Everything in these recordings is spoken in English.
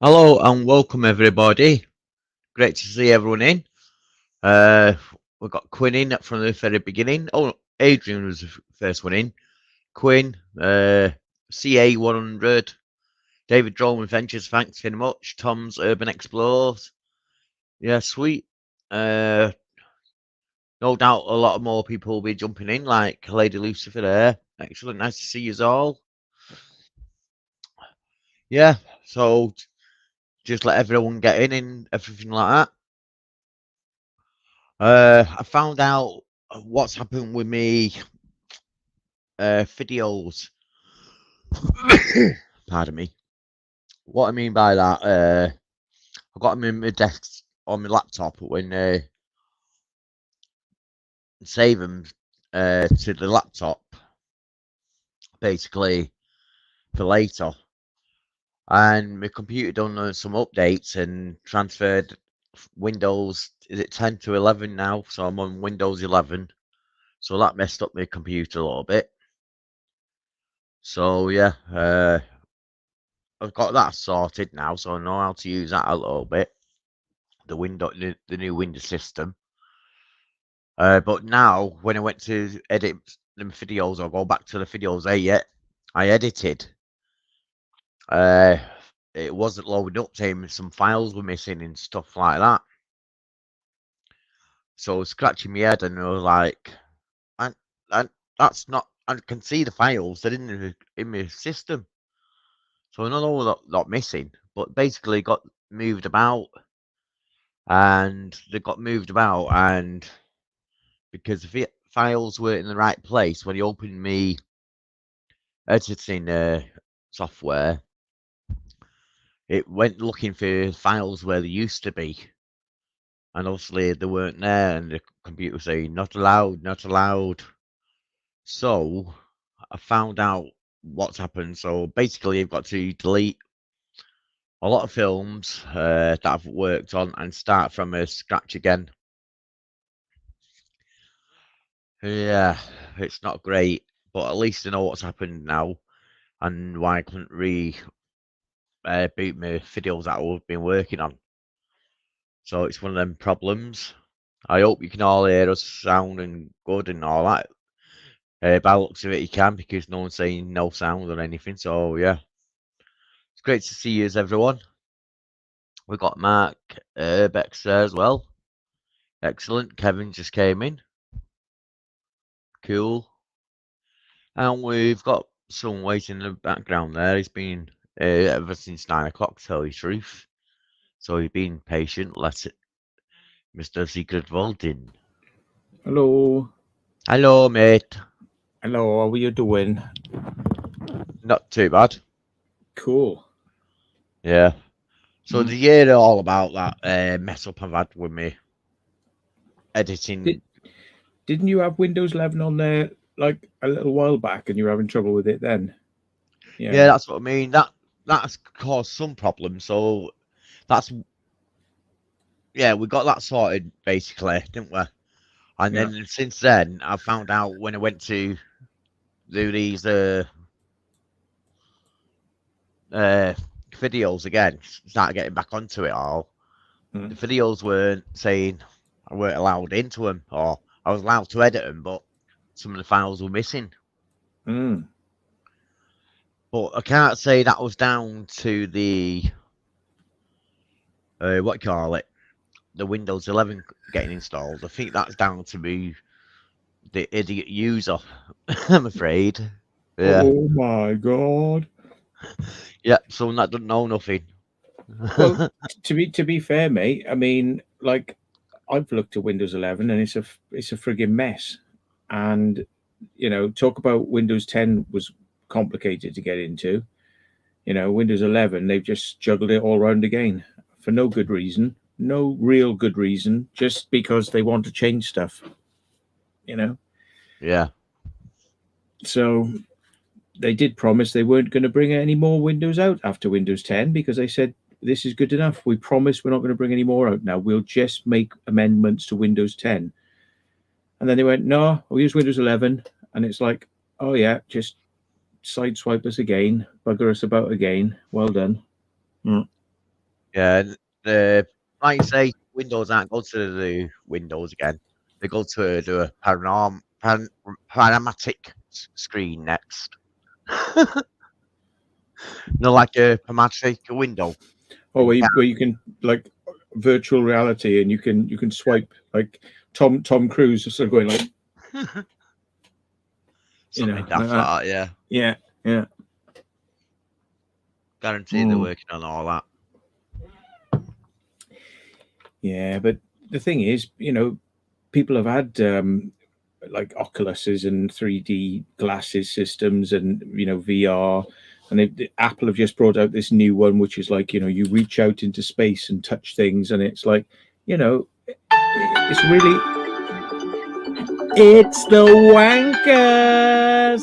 Hello and welcome everybody. Great to see everyone in. Uh, we've got Quinn in from the very beginning. Oh, Adrian was the first one in. Quinn, CA 100, David Droll Ventures. Thanks very much. Tom's Urban Explorers. Yeah, sweet. Uh, no doubt a lot more people will be jumping in, like Lady Lucifer there. Excellent. Nice to see you all. Yeah, so just let everyone get in and everything like that. I found out what's happened with me videos. Pardon me. What I mean by that, I got them in my desk on my laptop when save them to the laptop, basically for later. And my computer done some updates and transferred Windows. Is it 10 to 11 now? So I'm on Windows 11. So that messed up my computer a little bit. So yeah, I've got that sorted now, so I know how to use that a little bit. The new Windows system. But now, when I went to edit them videos, or go back to the videos I edited. Uh, it wasn't loading up, saying some files were missing and stuff like that. So I was scratching my head, and I was like, and, and that's not. I can see the files. They're in my system. So I don't know what missing, but basically got moved about, and they got moved about, and because the files were in the right place when you opened me editing software, it went looking for files where they used to be, and obviously they weren't there, and the computer was saying not allowed, not allowed. So I found out what's happened. So basically, I've got to delete a lot of films that I've worked on and start from scratch again. Yeah, it's not great, but at least I know what's happened now and why I couldn't beat my videos that I've been working on. So it's one of them problems. I hope you can all hear us sounding good and all that. By the looks of it, you can because no one's saying no sound or anything. So yeah, it's great to see you, everyone. We've got Mark Bex there as well. Excellent. Kevin just came in. Cool. And we've got someone waiting in the background there. He's been ever since 9 o'clock, to tell you the truth. So he's been patient. Let it, Mr. Secret Vaulting. Hello. Hello, mate. Hello, how are you doing? Not too bad. Cool. Yeah. So Mm. did you hear all about that mess up I've had with me Did, editing? didn't you have Windows 11 on there like a little while back and you were having trouble with it then? Yeah, Yeah. that's what I mean. That's caused some problems. So that's yeah, we got that sorted basically, didn't we? And Yeah. then since then, I found out when I went to do these uh videos again, start getting back onto it all. The Mm. videos weren't saying I weren't allowed into them, or I was allowed to edit them, but some of the files were missing. Mm. But I can't say that was down to the what you call it, the Windows 11 getting installed. I think that's down to me, the idiot user. I'm afraid. Yeah, Oh my god. yeah. Someone that doesn't know nothing. Well, to be fair, mate, I mean, like I've looked at Windows 11 and it's a frigging mess. And talk about Windows 10 was complicated to get into. Windows 11, they've just juggled it all around again for no good reason, no real good reason, just because they want to change stuff, you know. Yeah, So they did promise they weren't going to bring any more Windows out after Windows 10 because they said this is good enough. We promise we're not going to bring any more out now. We'll just make amendments to Windows 10. And then they went, no, we'll use Windows 11. And it's like, oh yeah, just sideswipe us again, bugger us about again. Well done. Mm. Yeah, the like you say, Windows aren't go to the Windows again. They go to do a panoramic screen next. No, like a panoramic window. Oh, where you can like virtual reality, and you can swipe like Tom Cruise is sort of going like, Something like daft that. like that. Yeah, Yeah, yeah. guarantee they're Mm. working on all that. Yeah, but the thing is, people have had like Oculuses and 3D glasses systems, and VR, and Apple have just brought out this new one, which is like you reach out into space and touch things, and it's like it's really it's the wankers.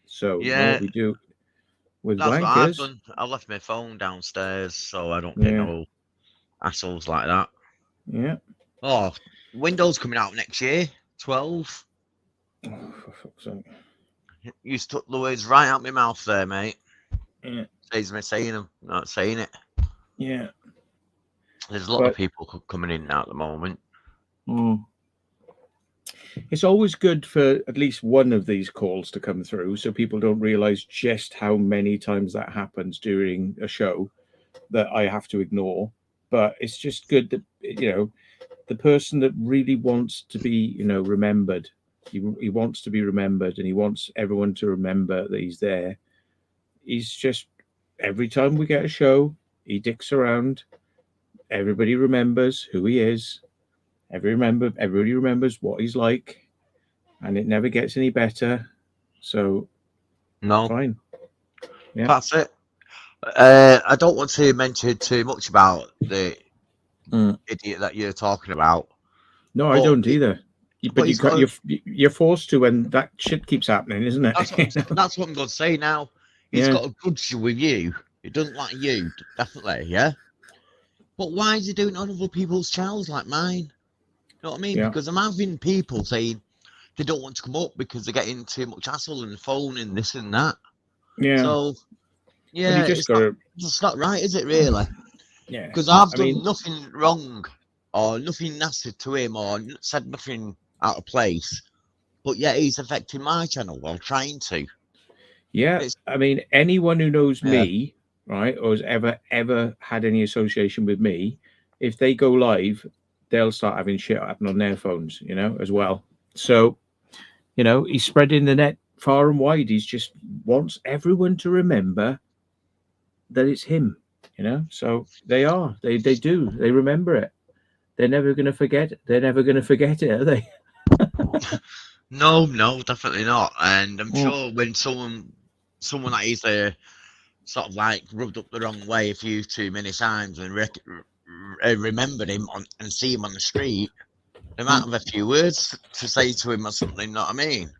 So what Yeah, we do with that's what I've wankers, done. I left my phone downstairs so I don't get yeah, no hassles like that. yeah. Oh, Windows coming out next year, 12. Oh, for fuck's sake. You took the words right out my mouth there, mate. Yeah, Saves me saying them, not saying it. yeah. There's a lot of But people coming in now at the moment. mm, it's always good for at least one of these calls to come through, so people don't realize just how many times that happens during a show that I have to ignore. But it's just good that the person that really wants to be remembered. He wants to be remembered, and he wants everyone to remember that he's there. He's just every time we get a show, he dicks around. Everybody remembers who he is. Everybody remembers what he's like, and it never gets any better. So No, fine, yeah. that's it. I don't want to mention too much about the Mm. idiot that you're talking about, No, I but don't either. But he's got. you're forced to when that shit keeps happening, isn't That's what it? that's what I'm going to say now. He's Yeah, got a grudge with you. He doesn't like you, definitely, yeah. But why is he doing it on other people's channels like mine? You know what I mean? yeah, Because I'm having people saying they don't want to come up because they're getting too much hassle and phone and this and that. yeah. So Well, you yeah, just gotta. it's not right, is it really? Yeah, Because I've I done mean, nothing wrong or nothing nasty to him or said nothing out of place, but yet he's affecting my channel while trying to. yeah, It's I mean, anyone who knows yeah, me, right, or has ever had any association with me, if they go live, they'll start having shit happen on their phones, as well. So, he's spreading the net far and wide. He's just wants everyone to remember that it's him, So they do. They remember it. They're never going to forget. They're never going to forget it, are they? no, definitely not. And I'm Mm. sure when someone that is sort of like rubbed up the wrong way a few too many times and remembered him and see him on the street, they might Mm. have a few words to say to him or something. Know what I mean?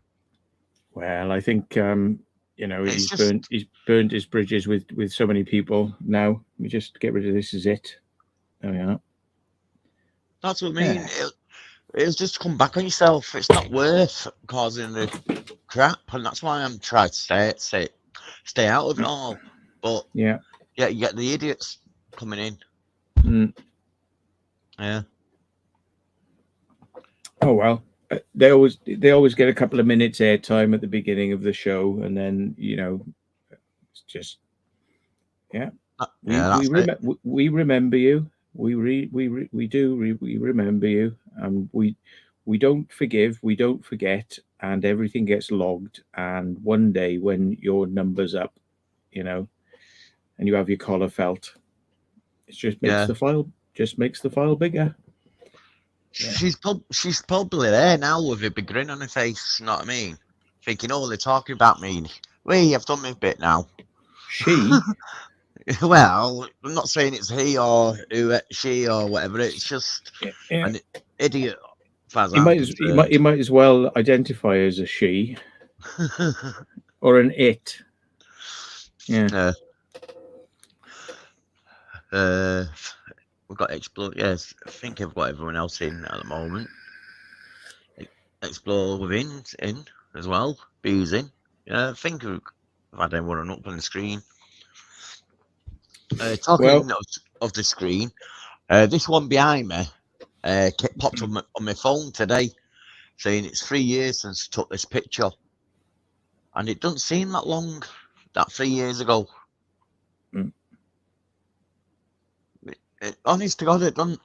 Well, I think It's just he's burned his bridges with so many people. Now we just get rid of this. Is it? There we are. that's what I mean. Yeah. It's just come back on yourself. It's not worth causing the crap, and that's why I'm trying to stay out of it all. But Yeah. yeah, you get the idiots coming in. Mm. Yeah, Oh well. They always get a couple of minutes airtime at the beginning of the show, and then it's just yeah. We yeah, we that's it. remember we remember you. We remember you, and we don't forgive, we don't forget, and everything gets logged. And one day when your number's up, you know, and you have your collar felt, it Yeah, just makes the file bigger. Yeah. she's probably there now with a big grin on her face. You know what I mean? Thinking, oh, they're talking about me. Wait, I've done my bit now. She, Well, I'm not saying it's he or who, she or whatever. It's just yeah, an idiot, as far as you I'm might concerned. you might as well identify as a she or an it. Yeah. uh, uh, we've got explore. Yes, I think I've got everyone else in at the moment. Explore within in as well. Bees in. Yeah, I think I've had everyone up on the screen. Talking Well, of the screen, this one behind me popped on my phone today, saying it's 3 years since I took this picture, and it doesn't seem that long. That 3 years ago. mm, Honest to God, it doesn't.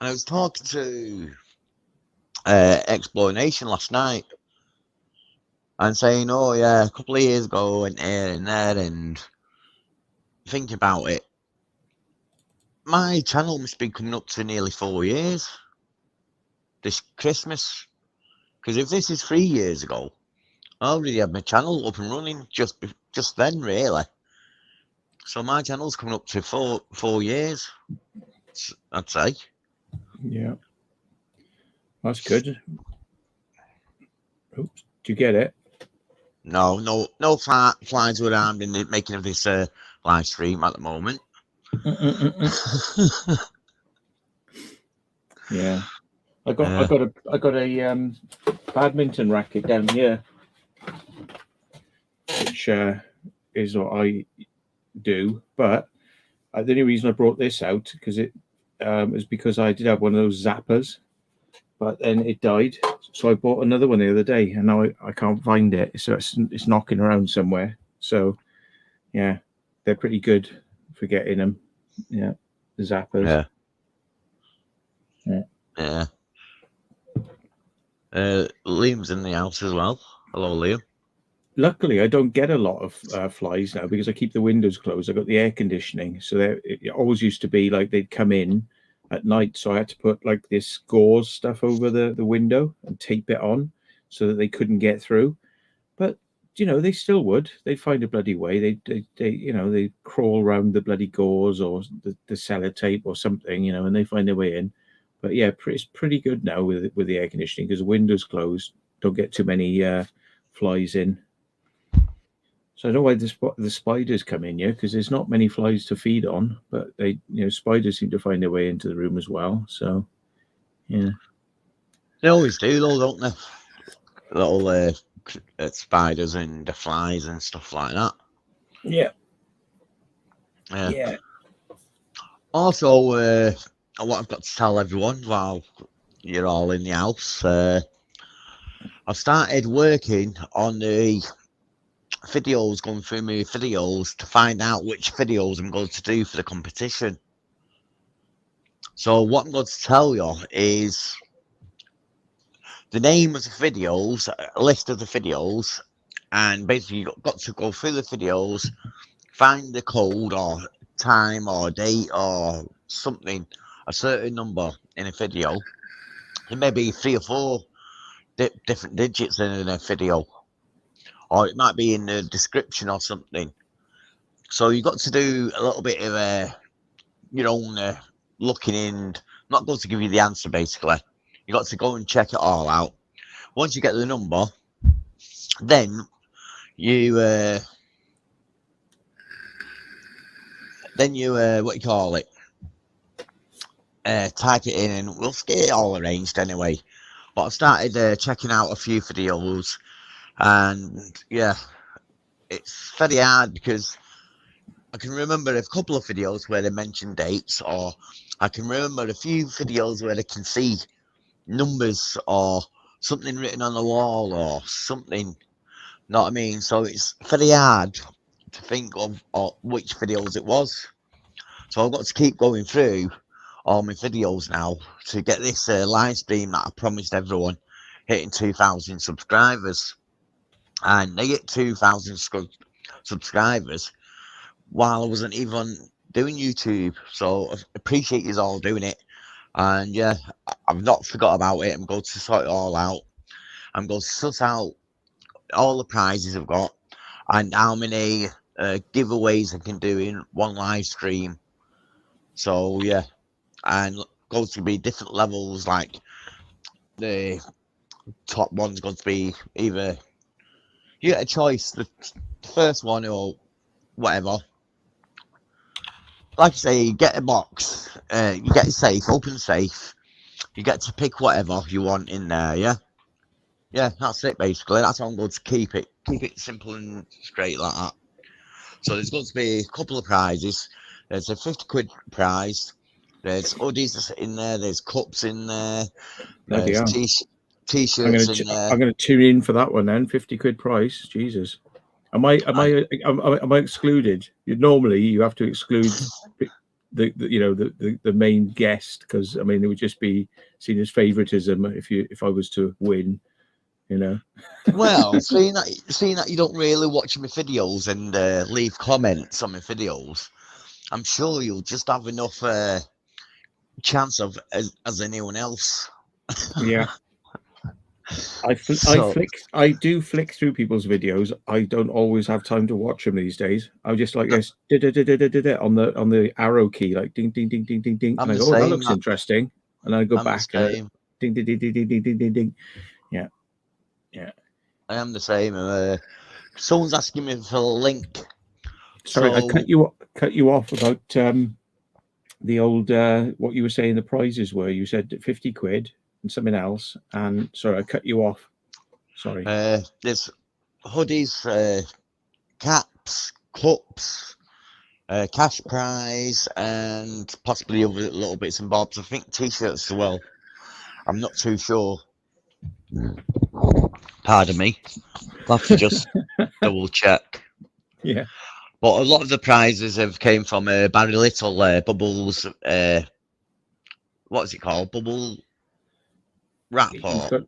And I was talking to Exploration last night and saying, "Oh yeah, a couple of years ago, I went here and there," and thinking about it. My channel must be coming up to nearly 4 years this Christmas. Because if this is 3 years ago, I already had my channel up and running just then, really. So my channel's coming up to 4 years, I'd say. yeah, that's good. Oops, do you get it? No flies were harmed in the making of this live stream at the moment. Yeah, I got a badminton racket down here, which is what I do. But the only reason I brought this out because it is because I did have one of those zappers, but then it died. So I bought another one the other day, and now I can't find it. So it's knocking around somewhere. So yeah, they're pretty good for getting them. Yeah, the zappers. Yeah. Yeah. Yeah. Liam's in the house as well. Hello, Liam. Luckily, I don't get a lot of flies now because I keep the windows closed. I got the air conditioning, so it always used to be like they'd come in at night. So I had to put like this gauze stuff over the window and tape it on so that they couldn't get through. But they still would. They'd find a bloody way. They crawl around the bloody gauze or the sellotape or something, and they find their way in. But yeah, it's pretty good now with the air conditioning because the windows closed. Don't get too many flies in. So I don't know why the spiders come in here because there's not many flies to feed on, but spiders seem to find their way into the room as well. So yeah, They always do, though, don't they? Little spiders and the flies and stuff like that. yeah, Yeah. yeah. Also, what I've got to tell everyone while you're all in the house, I've started working on the videos, going through my videos to find out which videos I'm going to do for the competition. So what I'm going to tell you is the name of the videos, a list of the videos, and basically you've got to go through the videos, find the code or time or date or something, a certain number in a video. There may be 3 or 4 different digits in a video, or it might be in the description or something. So you've got to do a little bit of your own looking in. I'm not going to give you the answer, basically. You've got to go and check it all out. Once you get the number, then you what you call it, type it in, and we'll get it all arranged anyway. But I've started checking out a few videos, and yeah, it's very hard because I can remember a couple of videos where they mention dates, or I can remember a few videos where they can see numbers or something written on the wall or something. Know what I mean? So it's very hard to think of which videos it was. So I've got to keep going through all my videos now to get this live stream that I promised everyone hitting 2,000 subscribers. And they hit 2,000 subscribers while I wasn't even doing YouTube. So I appreciate you all doing it. And yeah, I've not forgot about it. I'm going to sort it all out. I'm going to sort out all the prizes I've got and how many giveaways I can do in one live stream. So yeah, and going to be different levels. Like the top one's going to be either you get a choice, the first one or whatever. Like I say, you get a box, you get a safe, open safe. You get to pick whatever you want in there. Yeah, that's it basically. That's how I'm going to keep it simple and straight like that. So there's going to be a couple of prizes. There's a 50 quid prize. There's hoodies in there. There's cups in there. Bloody There's hell. t-shirts in there. I'm gonna tune in for that one then. 50 quid price. Jesus. And Am I excluded? Normally you have to exclude the main guest, because I mean it would just be seen as favoritism if I was to win, you know. well, seeing that you don't really watch my videos and leave comments on my videos, I'm sure you'll just have enough chance of as anyone else. Yeah. So I do flick through people's videos. I don't always have time to watch them these days. I just like this on the arrow key, like ding ding ding ding ding ding, I'm and I the go, oh, that same. looks interesting, and I go I'm the back and same. ding ding ding ding ding ding ding ding ding. Yeah, yeah. I am the same. Someone's asking me for a link. Sorry, I So cut you off about the old what you were saying. The prizes were, you said 50 quid and something else, and sorry, I cut you off. Sorry. there's hoodies, caps, cups, cash prize, and possibly other little bits and bobs. I think t-shirts as well. I'm not too sure. Pardon me. I'll have to just double check. Yeah. But a lot of the prizes have came from Barry Little, Bubbles. What's it called? Bubble He's Rapport,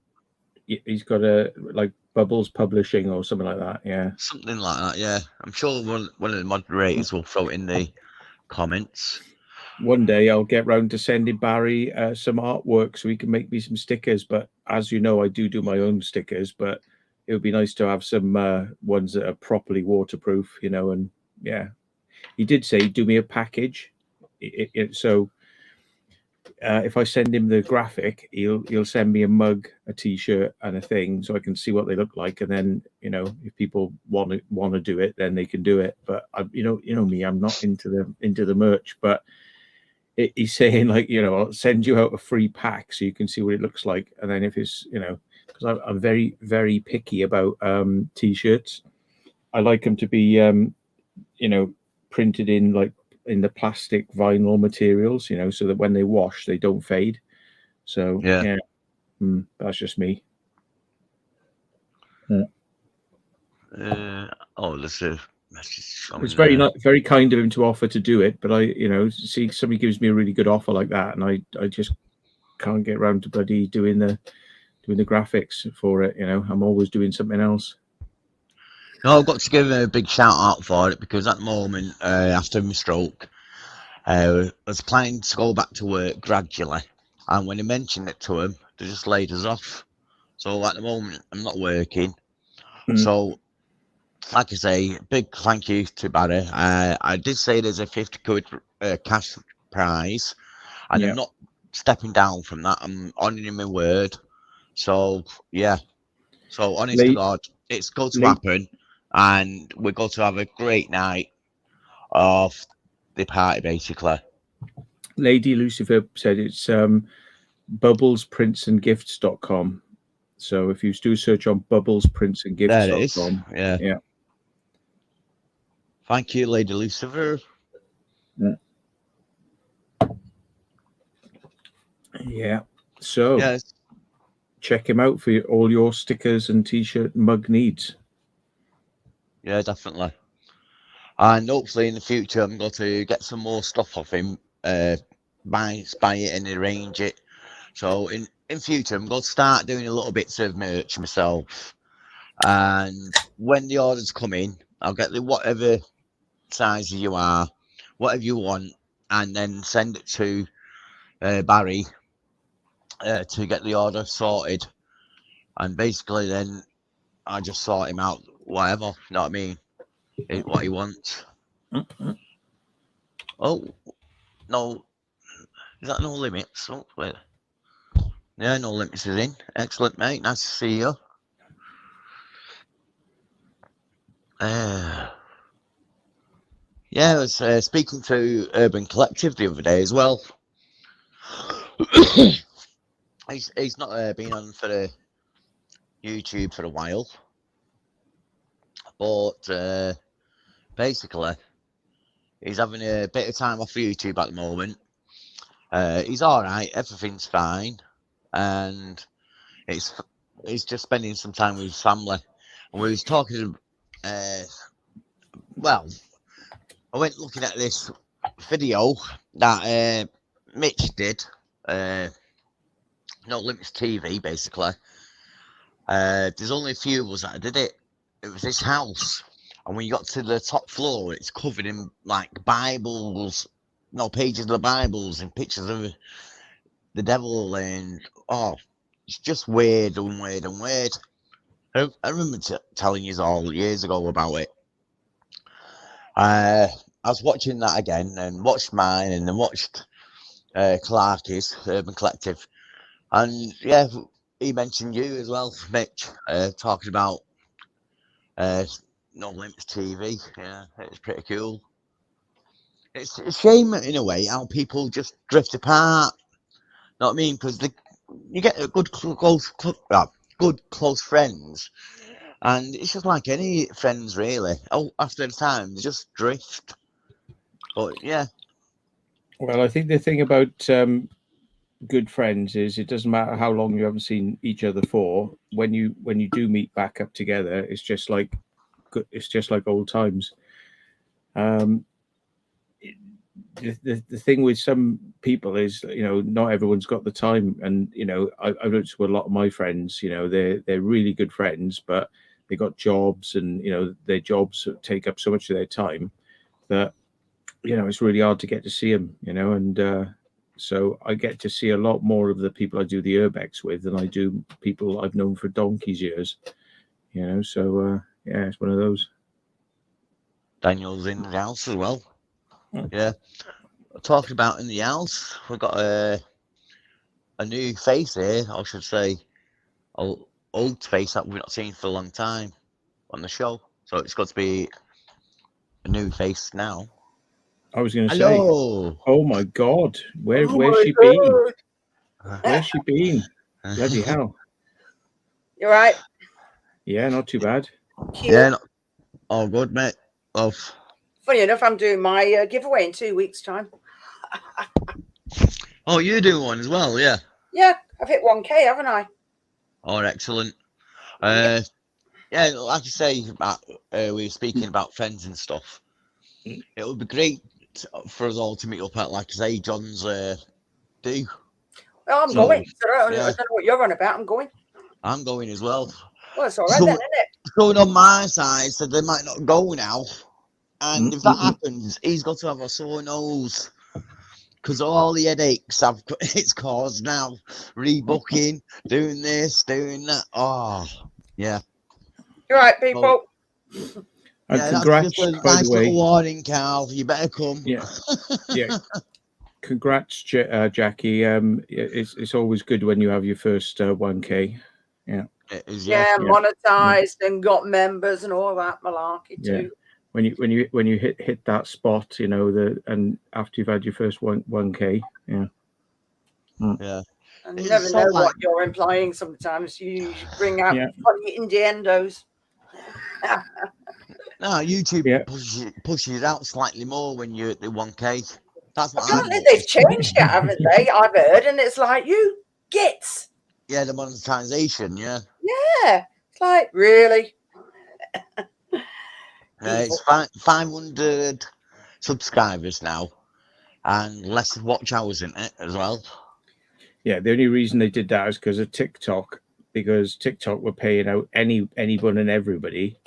got a like Bubbles Publishing or something like that. Yeah. something like that. Yeah, I'm sure one of the moderators will throw it in the comments. One day I'll get round to sending Barry some artwork so he can make me some stickers. But as you know, I do my own stickers. But it would be nice to have some ones that are properly waterproof, you know. And yeah, he did say do me a package. So if I send him the graphic, he'll send me a mug, a t-shirt, and a thing, so I can see what they look like. And then, you know, if people want to do it, then they can do it. But you know me, I'm not into the merch. But he's saying, like, you know, I'll send you out a free pack so you can see what it looks like. And then if it's, you know, because I'm very, very picky about t-shirts. I like them to be, you know, printed in like in the plastic vinyl materials, you know, so that when they wash, they don't fade. So Yeah. yeah, that's just me. Yeah. There's a message from It's very kind of him to offer to do it, but I, you know, see somebody gives me a really good offer like that, and I just can't get around to bloody doing the graphics for it. You know, I'm always doing something else. No, I've got to give him a big shout out for it because at the moment, after my stroke, I was planning to go back to work gradually. And when he mentioned it to him, they just laid us off. So at the moment, I'm not working. So, like I say, big thank you to Barry. I did say there's a 50 quid cash prize, and I'm Yeah. not stepping down from that. I'm honouring my word. So, yeah. So, honest to Late, God, it's going to late, happen, and we're going to have a great night of the party, basically. Lady Lucifer said it's bubblesprintsandgifts.com. So if you do search on There it is. bubblesprintsandgifts.com, Yeah. yeah. Thank you, Lady Lucifer. Yeah. So Yes. check him out for all your stickers and t-shirt and mug needs. Yeah, definitely. And hopefully in the future, I'm going to get some more stuff off him, buy it and arrange it. So in future, I'm going to start doing a little bits of merch myself. And when the orders come in, I'll get the whatever size you are, whatever you want, and then send it to Barry to get the order sorted. And basically, then I just sort him out, whatever. You know what I mean? What he wants. Oh no, is that no limits? Oh, wait. Yeah, no limits is in. Excellent, mate. Nice to see you. Yeah, I was speaking to Urban Collective the other day as well. he's not been on for the YouTube for a while, but basically He's having a bit of time off YouTube at the moment. He's all right. Everything's fine, and he's just spending some time with his family. And we was talking. Well, I went looking at this video that Mitch did. No Limits TV, basically. There's only a few of us that did it. It was this house, and when you got to the top floor, it's covered in like Bibles, no pages of the Bibles and pictures of the devil, and it's just weird and weird and weird. I remember telling you all years ago about it. I was watching that again and watched mine and then watched Clarky's Urban Collective, and yeah, he mentioned you as well, Mitch, talking about No Limits TV. Yeah, it's pretty cool. It's a shame in a way how people just drift apart. Know what I mean? Because you get a good close friends, and it's just like any friends really. Oh, after the time they just drift. But yeah. Well, I think the thing about good friends is it doesn't matter how long you haven't seen each other for. When you do meet back up together, it's just like old times. The thing with some people is, not everyone's got the time, and I've noticed with a lot of my friends, they're really good friends, but they got jobs, and their jobs take up so much of their time that it's really hard to get to see them, and so I get to see a lot more of the people I do the urbex with than I do people I've known for donkey's years, so yeah, it's one of those. Daniel's in the house as well. Yeah. Talking about in the house, we've got a new face here, I should say, old face that we've not seen for a long time on the show. So it's got to be a new face now. I was going to say, hello. Oh my God, where's she been? Where's she been? Bloody hell! You right? Yeah, not too bad. Cute. Yeah, all good, mate. Love. Funny enough, I'm doing my giveaway in 2 weeks' time. Oh, you do one as well, yeah? Yeah, I've hit 1K, haven't I? Oh, excellent. Yeah, like you say, we were speaking about friends and stuff. It would be great for us all to meet up at, like I say, John's do. Well, I'm going. So I don't know what you're on about. I'm going. I'm going as well. Well, it's all right then, isn't it? Someone on my side said they might not go now. And if that happens, he's got to have a sore nose. Because all the headaches it's caused now. Rebooking, doing this, doing that. Oh, yeah. You're right, people. And yeah, congrats, that's just a by nice the way. little warning, Carl. You better come. Yeah. Yeah. Congrats, Jackie. It's always good when you have your first 1K. Yeah. It is, yeah, monetized and got members and all that malarkey too. Yeah. When you hit that spot, and after you've had your first 1K, yeah. Yeah. And you never know what you're implying sometimes. You bring out funny innuendos. No, YouTube pushes it out slightly more when you're at the 1K. That's what apparently they've changed it, haven't they? I've heard, and it's like, you gits. Yeah, the monetization, yeah. Yeah. It's like, really? It's 500 subscribers now, and less watch hours in it as well. Yeah, the only reason they did that is because of TikTok, because TikTok were paying out anyone and everybody.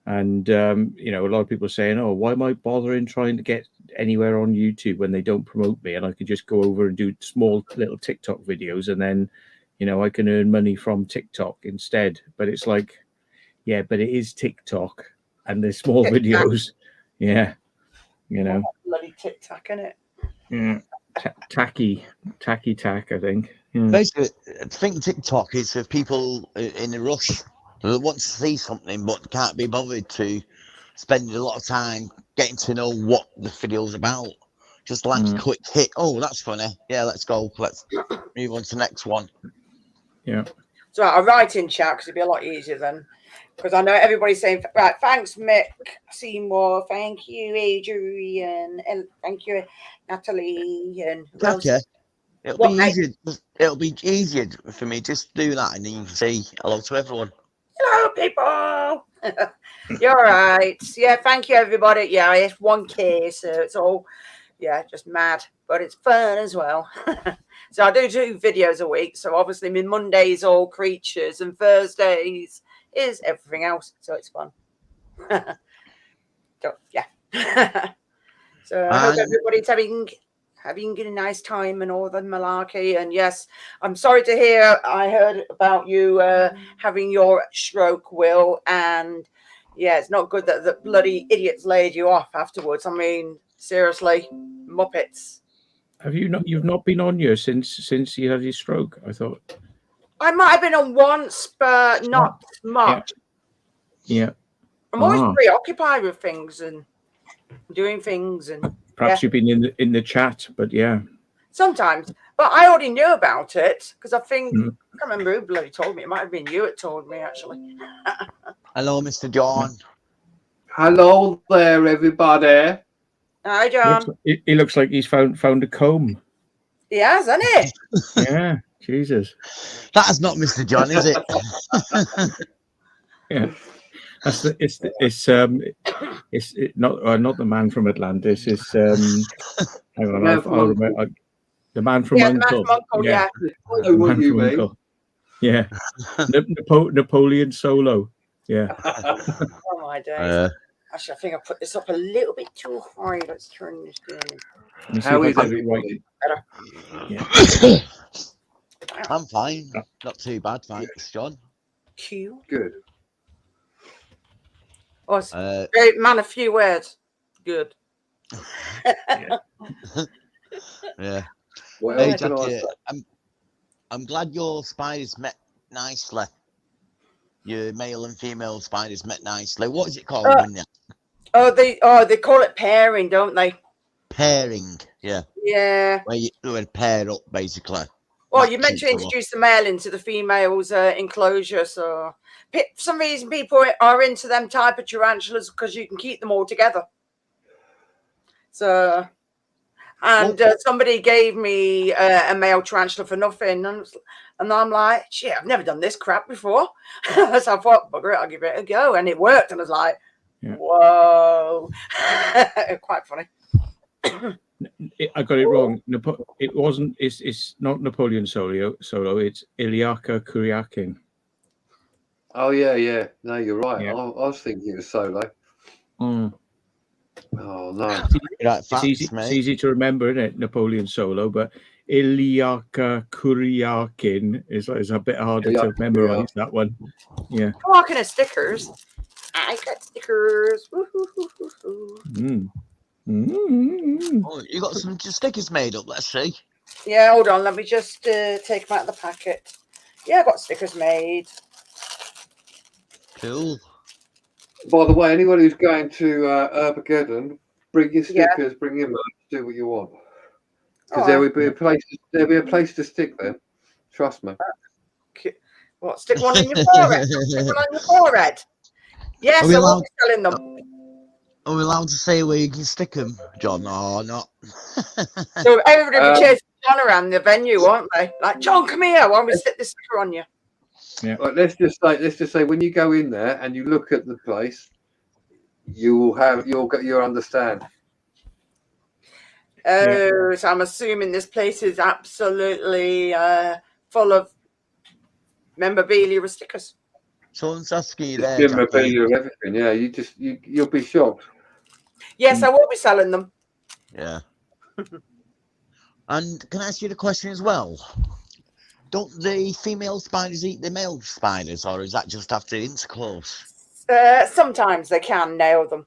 And, a lot of people are saying, oh, why am I bothering trying to get anywhere on YouTube when they don't promote me? And I could just go over and do small little TikTok videos, and then, I can earn money from TikTok instead. But it's like, yeah, but it is TikTok and they're small videos. Yeah. Bloody TikTok, innit? Yeah. Tacky, I think. Yeah. Basically, I think TikTok is for people in a rush that want to see something but can't be bothered to spend a lot of time getting to know what the video's about. Just like a quick hit. Oh, that's funny. Yeah, let's go. Let's move on to the next one. Yeah. So I'll write in chat because it'd be a lot easier then. Because I know everybody's saying, right, thanks, Mick Seymour. Thank you, Adrian. And thank you, Natalie. And who else? Okay. It'll be easier. It'll be easier for me just to do that, and then you can say hello to everyone. Hello, people. You're right. Yeah, thank you, everybody. Yeah, it's 1K, so it's all, yeah, just mad, but it's fun as well. So I do 2 videos a week. So obviously, my Mondays all creatures, and Thursdays is everything else. So it's fun. So yeah. So I hope everybody's having a nice time and all the malarkey. And yes, I'm sorry to hear. I heard about you having your stroke, Will, and yeah, it's not good that the bloody idiots laid you off afterwards. I mean, seriously, muppets. You've not been on here since you had your stroke? I thought I might have been on once, but not much. Yeah. I'm always preoccupied with things and doing things, and perhaps you've been in the chat, but yeah, sometimes. But I already knew about it because I think I can't remember who bloody told me. It might have been you that told me actually. Hello, Mr. John. Hello there, everybody. Hi, John. He looks like he's found a comb. He has, hasn't he? Yeah, Jesus. That's not Mr. John, is it? Yeah. It's not the man from Atlantis. It's hang on, I'll remember, the man from Uncle. Yeah. I know what you mean. Yeah. Napoleon Solo. Yeah. Oh my days. Actually, I think I put this up a little bit too high. Let's turn this down. How is everybody? Better. Yeah. I'm fine. Not too bad, thanks, John. Q. Good. Oh, great man, a few words. Good. Yeah. Well, hey, Jackie, I'm glad your spiders met nicely. Your male and female spiders met nicely. What is it called? They call it pairing, don't they? Pairing, yeah. Yeah. Where you would pair up, basically. Well, you meant to introduce the male into the female's enclosure, so for some reason people are into them type of tarantulas because you can keep them all together. So, and somebody gave me a male tarantula for nothing, and I'm like, shit, I've never done this crap before. So I thought, bugger it, I'll give it a go, and it worked, and I was like, whoa, quite funny. I got it wrong. It's not Napoleon Solo. It's Iliaka Kuryakin. Oh yeah. No, you're right. Yeah. I was thinking it was Solo. Mm. Oh no. It's easy to remember, isn't it? Napoleon Solo, but Iliaka Kuryakin is a bit harder to memorize, that one. Yeah. Talking of stickers, I got stickers. Oh, you got some stickers made up, let's see. Yeah, hold on, let me just take them out of the packet. Yeah, I got stickers made. Cool. By the way, anyone who's going to Armageddon, bring your stickers, bring your merch, do what you want. Because there will be a place to stick them. Trust me. What? Stick one in your forehead? Stick one on your forehead? Yes, I will be selling them. Are we allowed to say where you can stick them, John, or not? So everybody will be chasing John around the venue, won't they? Like, John, come here. Why don't we stick this sticker on you? Yeah. Right, let's just say when you go in there and you look at the place, you'll understand. Oh, so I'm assuming this place is absolutely full of memorabilia with stickers. Someone's asking you there. Memorabilia of everything, yeah. You'll be shocked. Yes, I will be selling them. Yeah. And can I ask you the question as well? Don't the female spiders eat the male spiders, or is that just after intercourse? Sometimes they can nail them.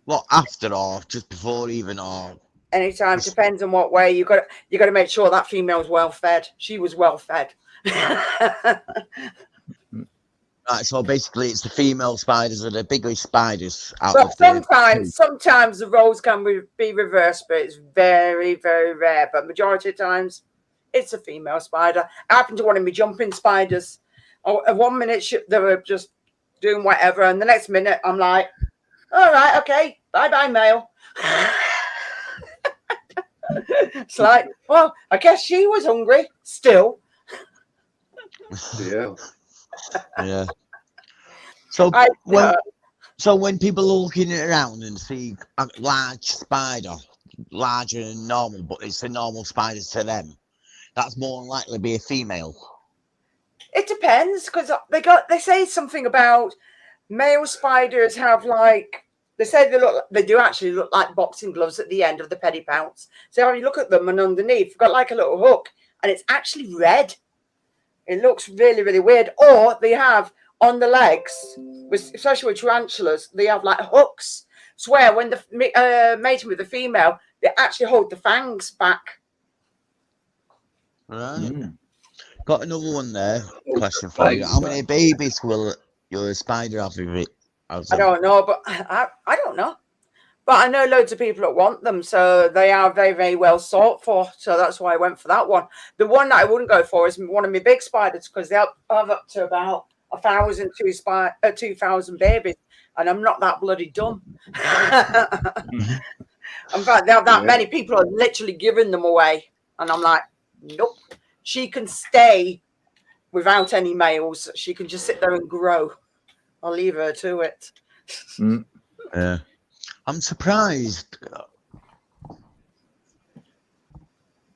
What, after or just before even, or anytime? Depends on what way. You got to make sure that female's well fed. She was well fed. Right, so basically it's the female spiders are the biggest spiders out but of sometimes the roles can be reversed, but it's very, very rare. But majority of times, It's a female spider. I happened to one of my jumping spiders. Oh, at 1 minute they were just doing whatever, and the next minute I'm like, all right, okay, bye, male. It's like, well, I guess she was hungry still. Yeah. Yeah. So when people are looking around and see a large spider, larger than normal, but it's a normal spider to them, that's more than likely to be a female. It depends, because they say something about male spiders have like, they say they do actually look like boxing gloves at the end of the pedipalps. So when you look at them and underneath, you've got like a little hook, and it's actually red. It looks really, really weird. Or they have on the legs, especially with tarantulas, they have like hooks. Swear when the mating with the female, they actually hold the fangs back. Right. Got another one there. Question for you. How many babies will your spider have with it? I don't know, but I don't know. But I know loads of people that want them, so they are very, very well sought for. So that's why I went for that one. The one that I wouldn't go for is one of my big spiders, because they have up to about 1,000 to 2,000 babies, and I'm not that bloody dumb. In fact, they have that many people are literally giving them away, and I'm like, nope. She can stay without any males. She can just sit there and grow. I'll leave her to it. Yeah. I'm surprised.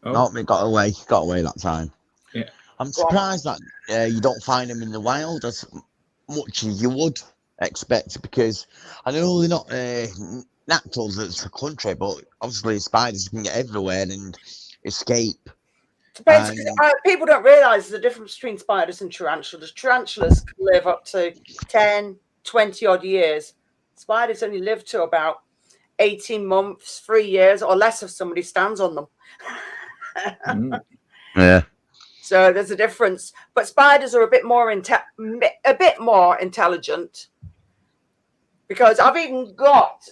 No, it got away that time. Yeah. I'm surprised that you don't find them in the wild as much as you would expect, because I know they're not naturals as a country, but obviously spiders can get everywhere and escape. Depends, because people don't realise the difference between spiders and tarantulas. Tarantulas can live up to 10, 20 odd years. Spiders only live to about 18 months, 3 years, or less if somebody stands on them. Yeah. So there's a difference. But spiders are a bit more intelligent, because I've even got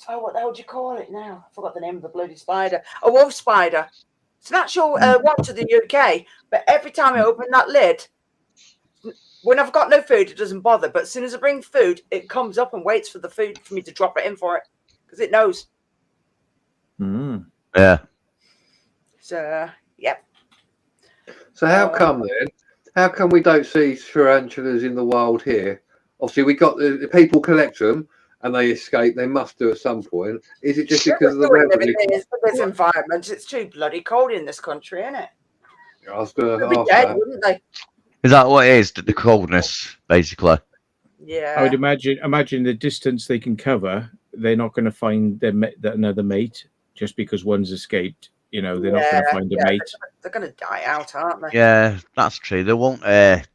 what the hell do you call it now? I forgot the name of the bloody spider. A wolf spider. It's an actual one to the UK, but every time I open that lid, when I've got no food, it doesn't bother. But as soon as I bring food, it comes up and waits for the food for me to drop it in for it, because it knows. Yeah. So, yep. So how come then? How come we don't see tarantulas in the wild here? Obviously, we got the people collect them and they escape. They must do at some point. Is it just because of the weather? This environment, it's too bloody cold in this country, isn't it? I was going to They'd be dead, wouldn't they? Is that what it is? The coldness, basically. Yeah. I would imagine the distance they can cover, they're not going to find another mate just because one's escaped. You know, they're not going to find a mate. They're going to die out, aren't they? Yeah, that's true. They won't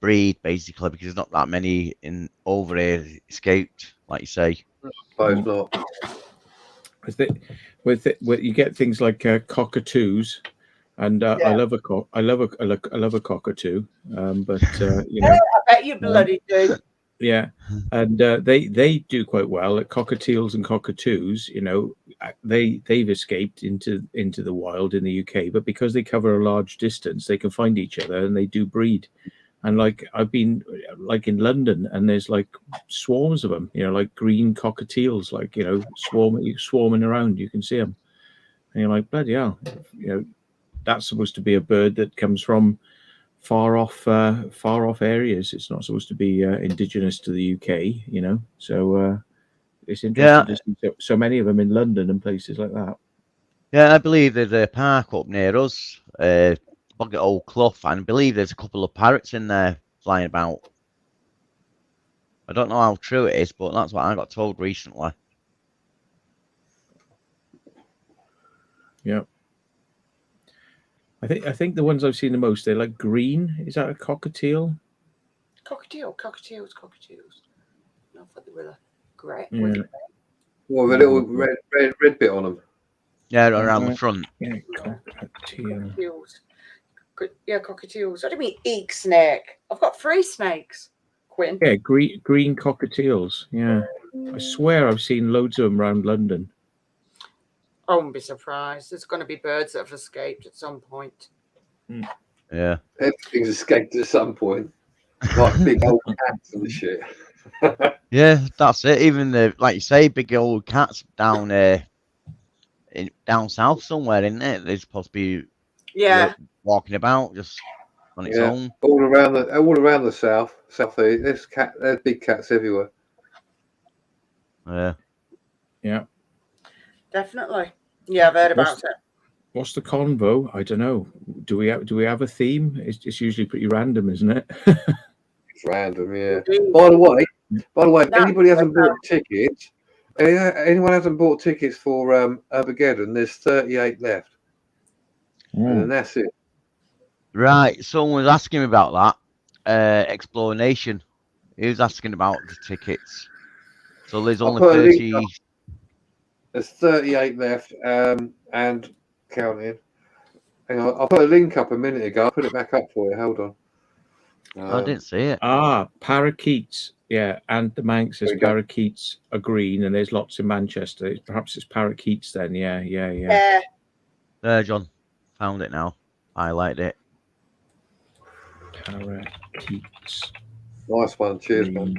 breed, basically, because there's not that many over here escaped, like you say. I suppose not. With you get things like cockatoos, and I love a cockatoo. But you know, I bet you bloody do. Yeah, and they do quite well. Like cockatiels and cockatoos, you know, they've escaped into the wild in the UK, but because they cover a large distance, they can find each other and they do breed. And like I've been like in London, and there's like swarms of them, you know, like green cockatiels, like, you know, swarming around. You can see them, and you're like, bloody hell, you know, that's supposed to be a bird that comes from far off areas. It's not supposed to be indigenous to the UK, you know. So it's interesting to see so many of them in London and places like that. Yeah, I believe there's a park up near us, Bogget Old Clough, and I believe there's a couple of parrots in there flying about. I don't know how true it is, but that's what I got told recently. Yeah. I think the ones I've seen the most, they're like green. Is that a cockatiel? Cockatiels. I thought they were great. Yeah. Well, with a little red bit on them. Yeah, around the front. Yeah, cockatiels. Yeah, cockatiels. What do you mean, eek snake? I've got 3 snakes, Quinn. Yeah, green cockatiels. Yeah, I swear I've seen loads of them around London. I wouldn't be surprised. There's going to be birds that have escaped at some point. Yeah. Everything's escaped at some point, like big old cats and shit. Yeah, that's it. Even the, like you say, big old cats down down south somewhere, isn't it? They're supposed to be Yeah. walking about just on its own. all around the southeast. There's big cats everywhere. Yeah. Yeah. Definitely. Yeah, I've heard about it. What's the convo? I don't know. Do we have a theme? It's usually pretty random, isn't it? It's random, yeah. By the way, if anybody hasn't bought tickets, anyone hasn't bought tickets for Armageddon, there's 38 left, and then that's it. Right. Someone was asking me about that. Explanation. He was asking about the tickets. So there's only 30. There's 38 left, and counting. Hang on, I put a link up a minute ago. I'll put it back up for you. Hold on. I didn't see it. Parakeets. Yeah, and the Manx says There we go. parakeets are green, and there's lots in Manchester. Perhaps it's parakeets then. Yeah. There, John. Found it now. Highlighted it. Parakeets. Nice one. Cheers, green. man.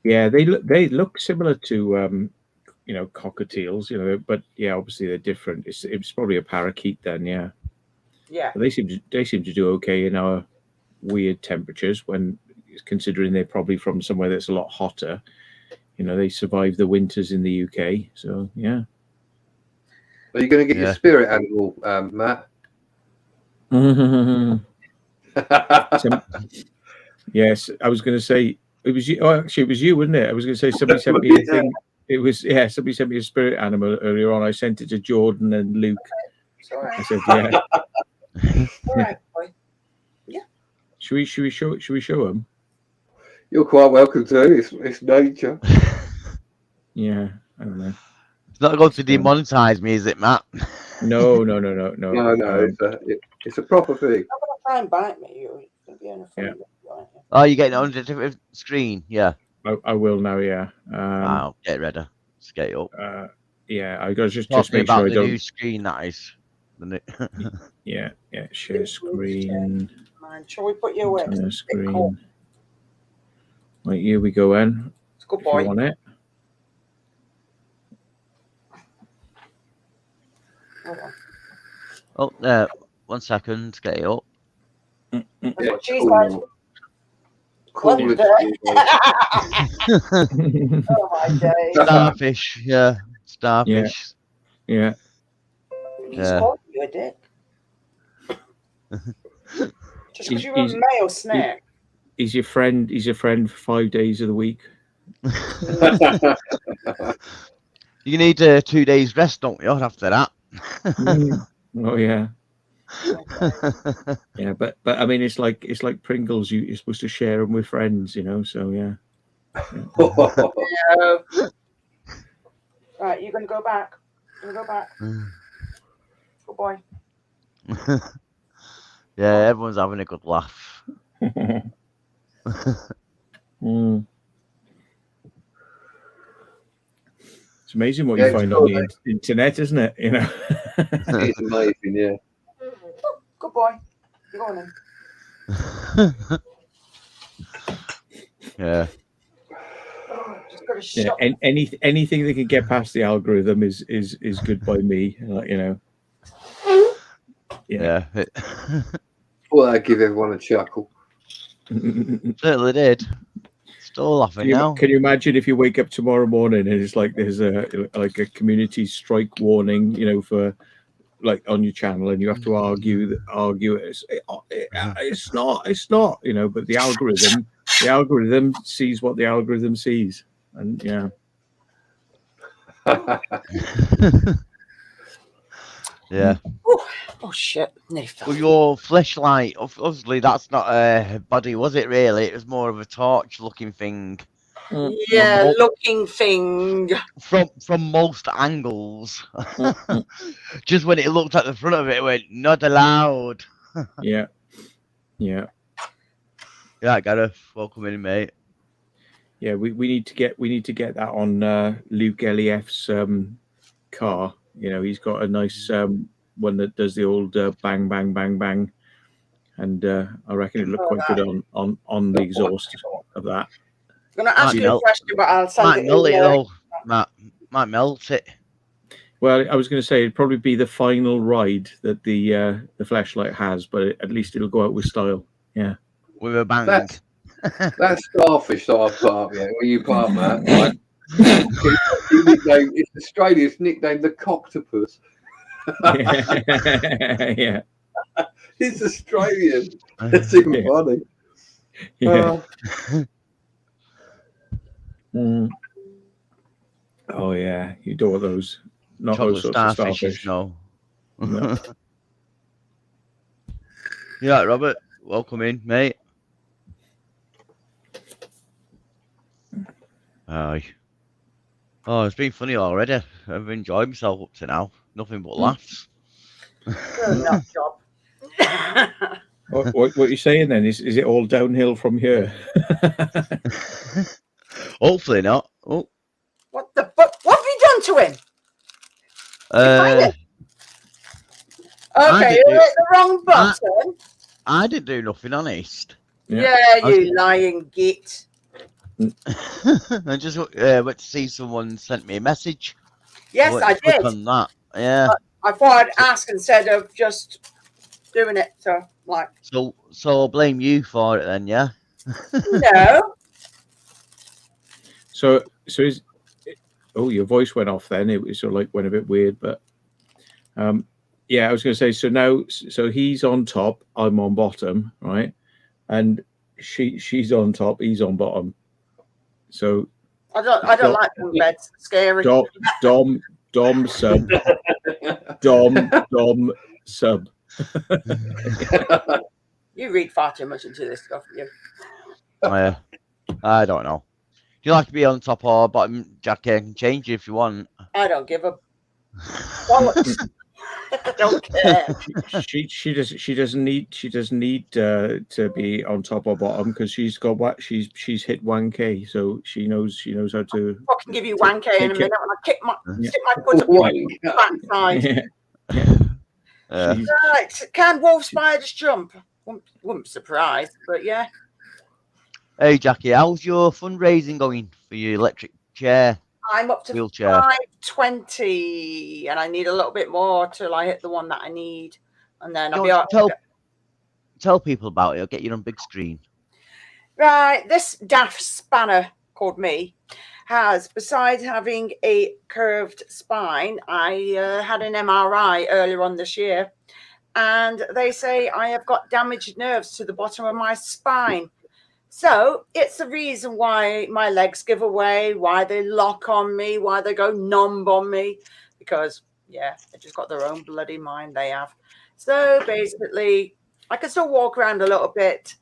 Yeah, they look similar to cockatiels, but yeah, obviously they're different. It's probably a parakeet then, yeah. Yeah. But they seem to do okay in our weird temperatures, when considering they're probably from somewhere that's a lot hotter. They survive the winters in the UK, so yeah. Are you going to get your spirit animal, Matt? Yes, I was going to say it was you. Oh, actually, it was you, wasn't it? I was going to say somebody sent me a thing. It was somebody sent me a spirit animal earlier on. I sent it to Jordan and Luke. Sorry. I said, yeah. All right, boy. Yeah. Should we show them? You're quite welcome to. It's nature. Yeah, I don't know. It's not going to demonetize me, is it, Matt? No. No. It's a proper thing. I'm going to try and bite me. You're going to be on a phone. Yeah. Oh, you're getting it on a different screen, yeah. I will now, yeah. I'll get ready. Let's get it up. Yeah, I got to just Talking make about sure I the don't. new screen, that is. Yeah, share screen. Shall we put you in? Share screen. Right, here we go, Anne. It's a good boy. You want it? Oh, 1 second, get it up. That's what she's like. Cool. Oh my days. Starfish, yeah. Starfish. Yeah. He's calling you a dick. Just because you're a male snake. He's your friend. He's your friend for 5 days of the week. You need 2 days rest, don't you, after that? Oh yeah. Yeah, but I mean, it's like Pringles. You're supposed to share them with friends, So yeah. Right, you're gonna go back. Good boy. Yeah, everyone's having a good laugh. It's amazing what you find on the internet, isn't it? It's amazing, yeah. Good boy. You're going in. Yeah. Yeah, anything that can get past the algorithm is good by me. Yeah. Well, I give everyone a chuckle. Certainly did. Still laughing now. Can you imagine if you wake up tomorrow morning and it's like there's a community strike warning, for like on your channel, and you have to argue it's not, but the algorithm sees what the algorithm sees, and yeah. Yeah. Oh shit! Well, your fleshlight, obviously, that's not a body, was it? Really, it was more of a torch-looking thing. Yeah, looking thing. From most angles. Just when it looked at the front of it, it went not allowed. Yeah. Yeah, Gareth, welcome in, mate. Yeah, we need to get that on Luke Elieff's car. You know, he's got a nice one that does the old bang, bang, bang, bang. And I reckon it looked quite good on the exhaust of that. I'm going to ask Might you a melt. question, but I'll send Might it melt it in. though. Might melt it. Well, I was going to say it'd probably be the final ride that the flashlight has, but at least it'll go out with style. Yeah. With a bang. That starfish that I put up, where you put up, Matt, right? It's Australia's nicknamed the Cockatiels. Yeah. It's Australian. It's even funny. Yeah. Oh yeah, you don't want those. Not Chocolate those sorts of starfishes, starfish. no. No. Yeah, Robert, welcome in, mate. Aye. Oh, it's been funny already. I've enjoyed myself up to now. Nothing but laughs. Nut job. What you're saying then is it all downhill from here? Hopefully not. Oh. What the fuck? What have you done to him? Okay, you hit the wrong button. I didn't do nothing, honest. Yeah, you lying git. I just went to see someone sent me a message. Yes, I click did. on that. Yeah. I thought I'd ask instead of just doing it. So, like. So I'll blame you for it then, yeah? No. So is your voice went off then. It sort of like went a bit weird, but yeah, I was going to say. So he's on top, I'm on bottom, right? And she's on top, he's on bottom. So I don't like them beds. Scary. Dom sub. Dom sub. You read far too much into this stuff, you. I don't know. Do you like to be on top or bottom, Jackie? I can change you if you want. I don't give a bollocks. I don't care. She doesn't need to be on top or bottom because she's got what she's hit 1K, so she knows how to. I can give you 1K in a minute when I stick my foot up your backside. Right, can wolf spiders jump? Wouldn't be surprised, but yeah. Hey Jackie, how's your fundraising going for your electric chair? I'm up to wheelchair. 520, and I need a little bit more till I hit the one that I need, and then I'll be all right. Tell people about it. I'll get you on big screen. Right, this daft spanner called me has, besides having a curved spine, I had an MRI earlier on this year, and they say I have got damaged nerves to the bottom of my spine. So it's the reason why my legs give away, why they lock on me, why they go numb on me, because, yeah, they just got their own bloody mind they have. So basically, I can still walk around a little bit,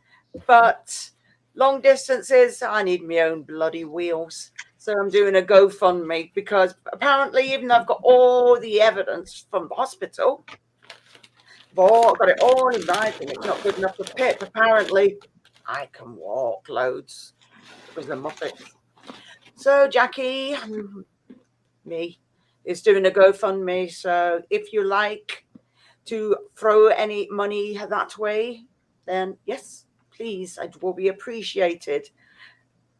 but long distances, I need my own bloody wheels. So I'm doing a GoFundMe because apparently, even though I've got all the evidence from the hospital, I've got it all in writing, it's not good enough for PIP. Apparently, I can walk loads with the Muppets. So Jackie, me, is doing a GoFundMe. So if you like to throw any money that way, then yes, please, it will be appreciated.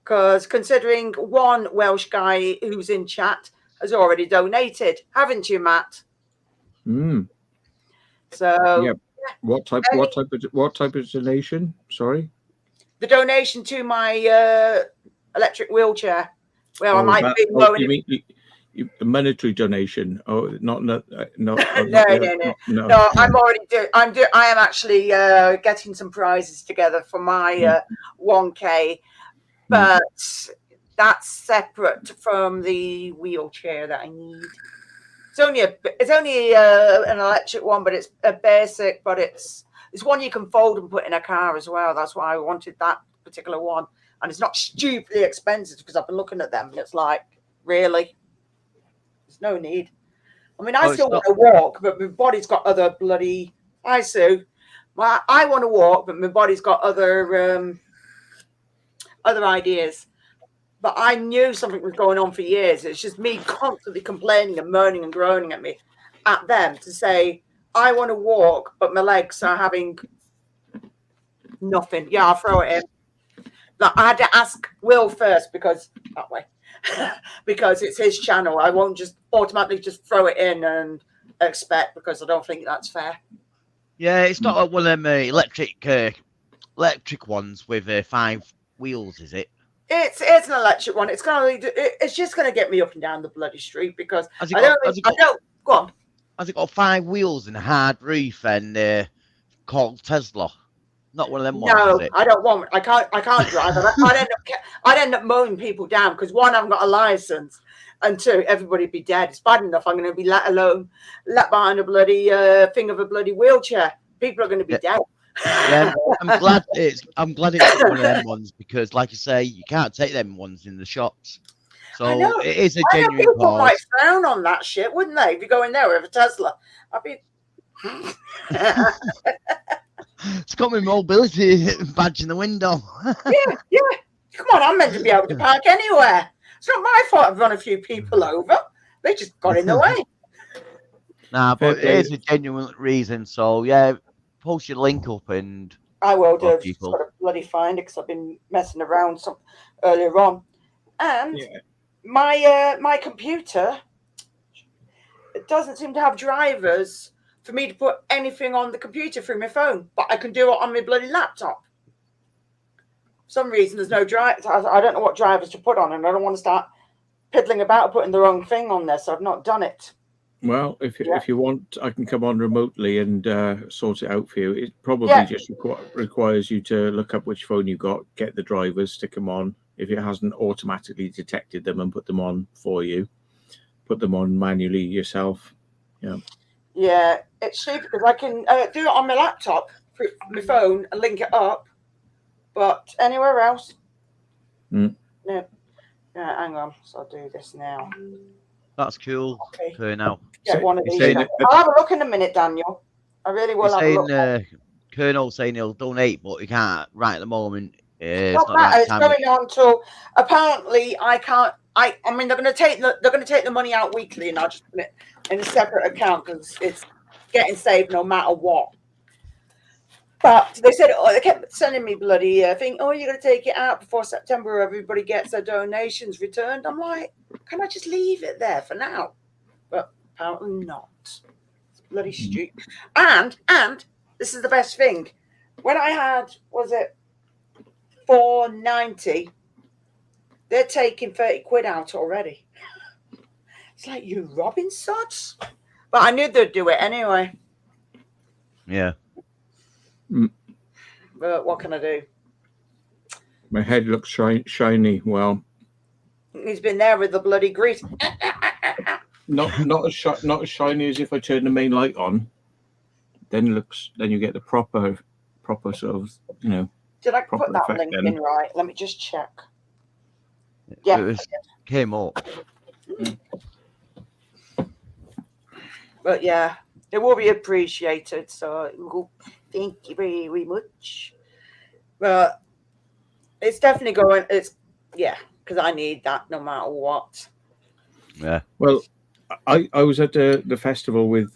Because considering one Welsh guy who's in chat has already donated, haven't you, Matt? So yeah. What type of donation? Sorry. The donation to my electric wheelchair, where I might be blowing. You mean a monetary donation? Oh, not. No. No. I'm already I am actually getting some prizes together for my 1K, but that's separate from the wheelchair that I need. It's only an electric one, but it's a basic, but it's one you can fold and put in a car as well. That's why I wanted that particular one. And it's not stupidly expensive because I've been looking at them and it's like, really? There's no need. I mean, I still want to walk, but my body's got other bloody... Hi, Sue. I want to walk, but my body's got other ideas. But I knew something was going on for years. It's just me constantly complaining and moaning and groaning at them to say, I want to walk, but my legs are having nothing. Yeah, I'll throw it in. Like, I had to ask Will first because that way, because it's his channel. I won't just automatically just throw it in and expect, because I don't think that's fair. Yeah, it's not like one of them electric ones with 5 wheels, is it? It's an electric one. It's just gonna get me up and down the bloody street because Has I don't go on. Has it got 5 wheels and a hard roof and called Tesla? Not one of them ones, No, is it? I don't want. I can't drive. I'd end up mowing people down because 1, I haven't got a license, and 2, everybody'd be dead. It's bad enough I'm going to be let behind a bloody thing of a bloody wheelchair. People are going to be dead. Yeah, I'm glad it's one of them ones because, like you say, you can't take them ones in the shops. So it is a genuine people cause. might frown on that shit, wouldn't they? If you go in there with a Tesla, I'd be. It's got my mobility badge in the window. yeah. Come on, I'm meant to be able to park anywhere. It's not my fault I've run a few people over. They just got in the way. Nah, but it is a genuine reason. So yeah, post your link up and I will do. I've people. got to bloody find it because I've been messing around earlier on, and my computer, it doesn't seem to have drivers for me to put anything on the computer through my phone, but I can do it on my bloody laptop. For some reason, there's no drive. I don't know what drivers to put on, and I don't want to start piddling about putting the wrong thing on there, so I've not done it. Well, if you want, I can come on remotely and sort it out for you. It probably just requires you to look up which phone you've got, get the drivers, stick them on. If it hasn't automatically detected them and put them on for you, put them on manually yourself. Yeah. Yeah, it's stupid because I can do it on my laptop, my phone, and link it up, but anywhere else, no. Yeah, hang on. So I'll do this now. That's cool. Okay, now. Get one of these. I'll have a look in a minute, Daniel. I really will have a look. Colonel saying he'll donate, but he can't right at the moment. It's going on till apparently I can't. I mean, they're going to take the money out weekly, and I'll just put it in a separate account because it's getting saved no matter what. But they said, they kept sending me bloody thing. Oh, you're going to take it out before September. Everybody gets their donations returned. I'm like, can I just leave it there for now? But apparently not. It's bloody stupid. And this is the best thing. When I had, was it $4.90? They're taking 30 quid out already. It's like, you robbing sods? But I knew they'd do it anyway. Yeah. But what can I do? My head looks shiny. Well, he's been there with the bloody grease. not as shiny as if I turn the main light on. Then you get the proper sort of, you know. Did I put that link in right? Let me just check. Yeah, it came up. But yeah, it will be appreciated. So thank you very, very much. But it's definitely going. Because I need that no matter what. Yeah. Well, I was at the festival with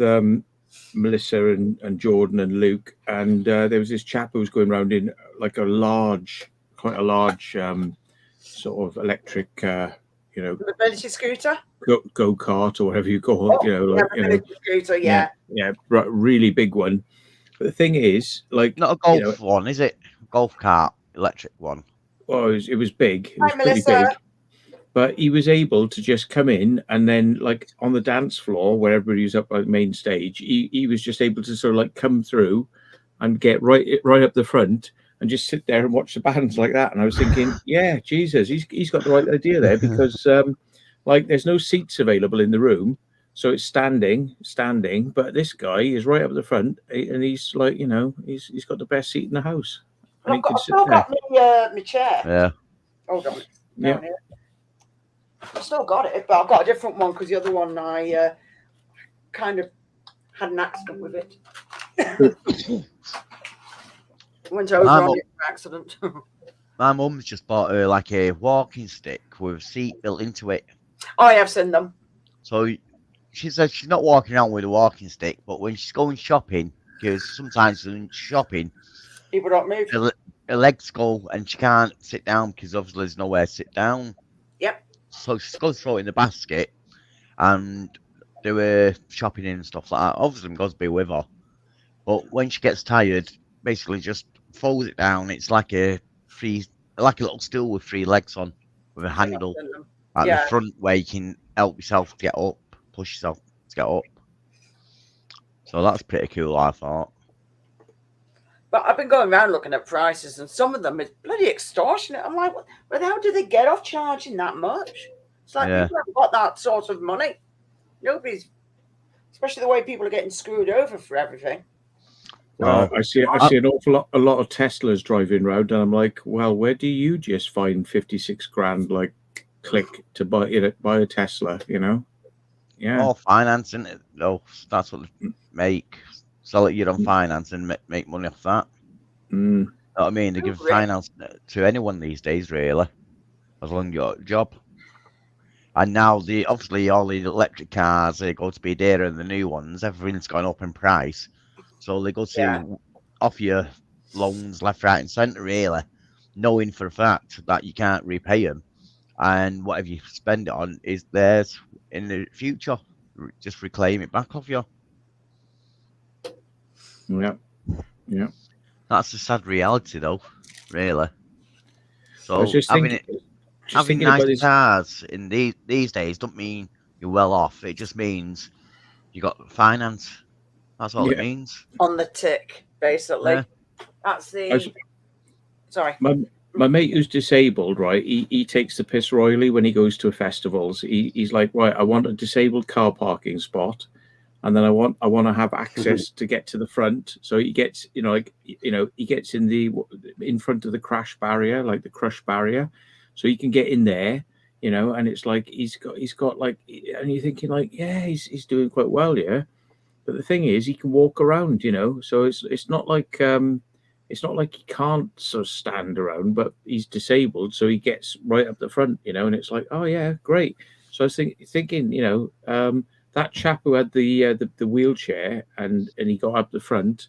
Melissa and Jordan and Luke, and there was this chap who was going around in like quite a large sort of electric, mobility scooter, go kart or whatever you call it. Scooter, yeah, really big one. But the thing is, like, not a golf one, is it? Golf cart, electric one. Well, it was big. It was Hi, pretty Melissa. big. But he was able to just come in and then, like, on the dance floor where everybody was up at the main stage, he was just able to sort of like come through and get right up the front and just sit there and watch the bands like that. And I was thinking, yeah, Jesus, he's got the right idea there because like there's no seats available in the room, so it's standing. But this guy is right up the front, and he's like, he's got the best seat in the house. And I've still got my chair. Yeah. Hold on. Yeah. I've still got it, but I've got a different one because the other one I kind of had an accident with it. Went over on it by accident. My mum's just bought her like a walking stick with a seat built into it. I have seen them. So she says she's not walking around with a walking stick, but when she's going shopping, because sometimes when she's shopping, People don't move. her legs go and she can't sit down because obviously there's nowhere to sit down. Yep. So she's going to throw it in the basket and do her shopping and stuff like that. Obviously, I'm going to be with her. But when she gets tired, basically just folds it down. It's like a little stool with 3 legs on, with a handle at the front where you can help yourself to get up, push yourself to get up. So that's pretty cool, I thought. But I've been going around looking at prices, and some of them is bloody extortionate. I'm like, where the hell do they get off charging that much? It's like people haven't got that sort of money. Nobody's, especially the way people are getting screwed over for everything. Well, I see an a lot of Teslas driving around, and I'm like, well, where do you just find 56 grand, like, click to buy a Tesla? You know? Yeah. Oh, financing it. No, that's what they make. Sell it, you're on finance and make money off that. You know what I mean? They give finance to anyone these days, really, as long as you got a job. And now, obviously, all the electric cars, they go to be dearer than the new ones. Everything's gone up in price. So they go to offer you loans left, right, and centre, really, knowing for a fact that you can't repay them. And whatever you spend it on is theirs in the future. Just reclaim it back off you. Yeah. That's the sad reality, though, really. So I was just having thinking nice cars in these days don't mean you're well off. It just means you got finance. That's all it means. On the tick, basically. Yeah. That's the. Sorry. My mate who's disabled, right? He takes the piss royally when he goes to festivals. He's like, right, I want a disabled car parking spot, and then I want to have access to get to the front. So he gets, he gets in front of the crash barrier, like the crush barrier, so he can get in there, and it's like he's got like, and you're thinking like, yeah, he's doing quite well, yeah. But the thing is, he can walk around, so it's not like he can't sort of stand around, but he's disabled, so he gets right up the front, and it's like, oh yeah, great. So I was thinking, that chap who had the wheelchair and he got up the front.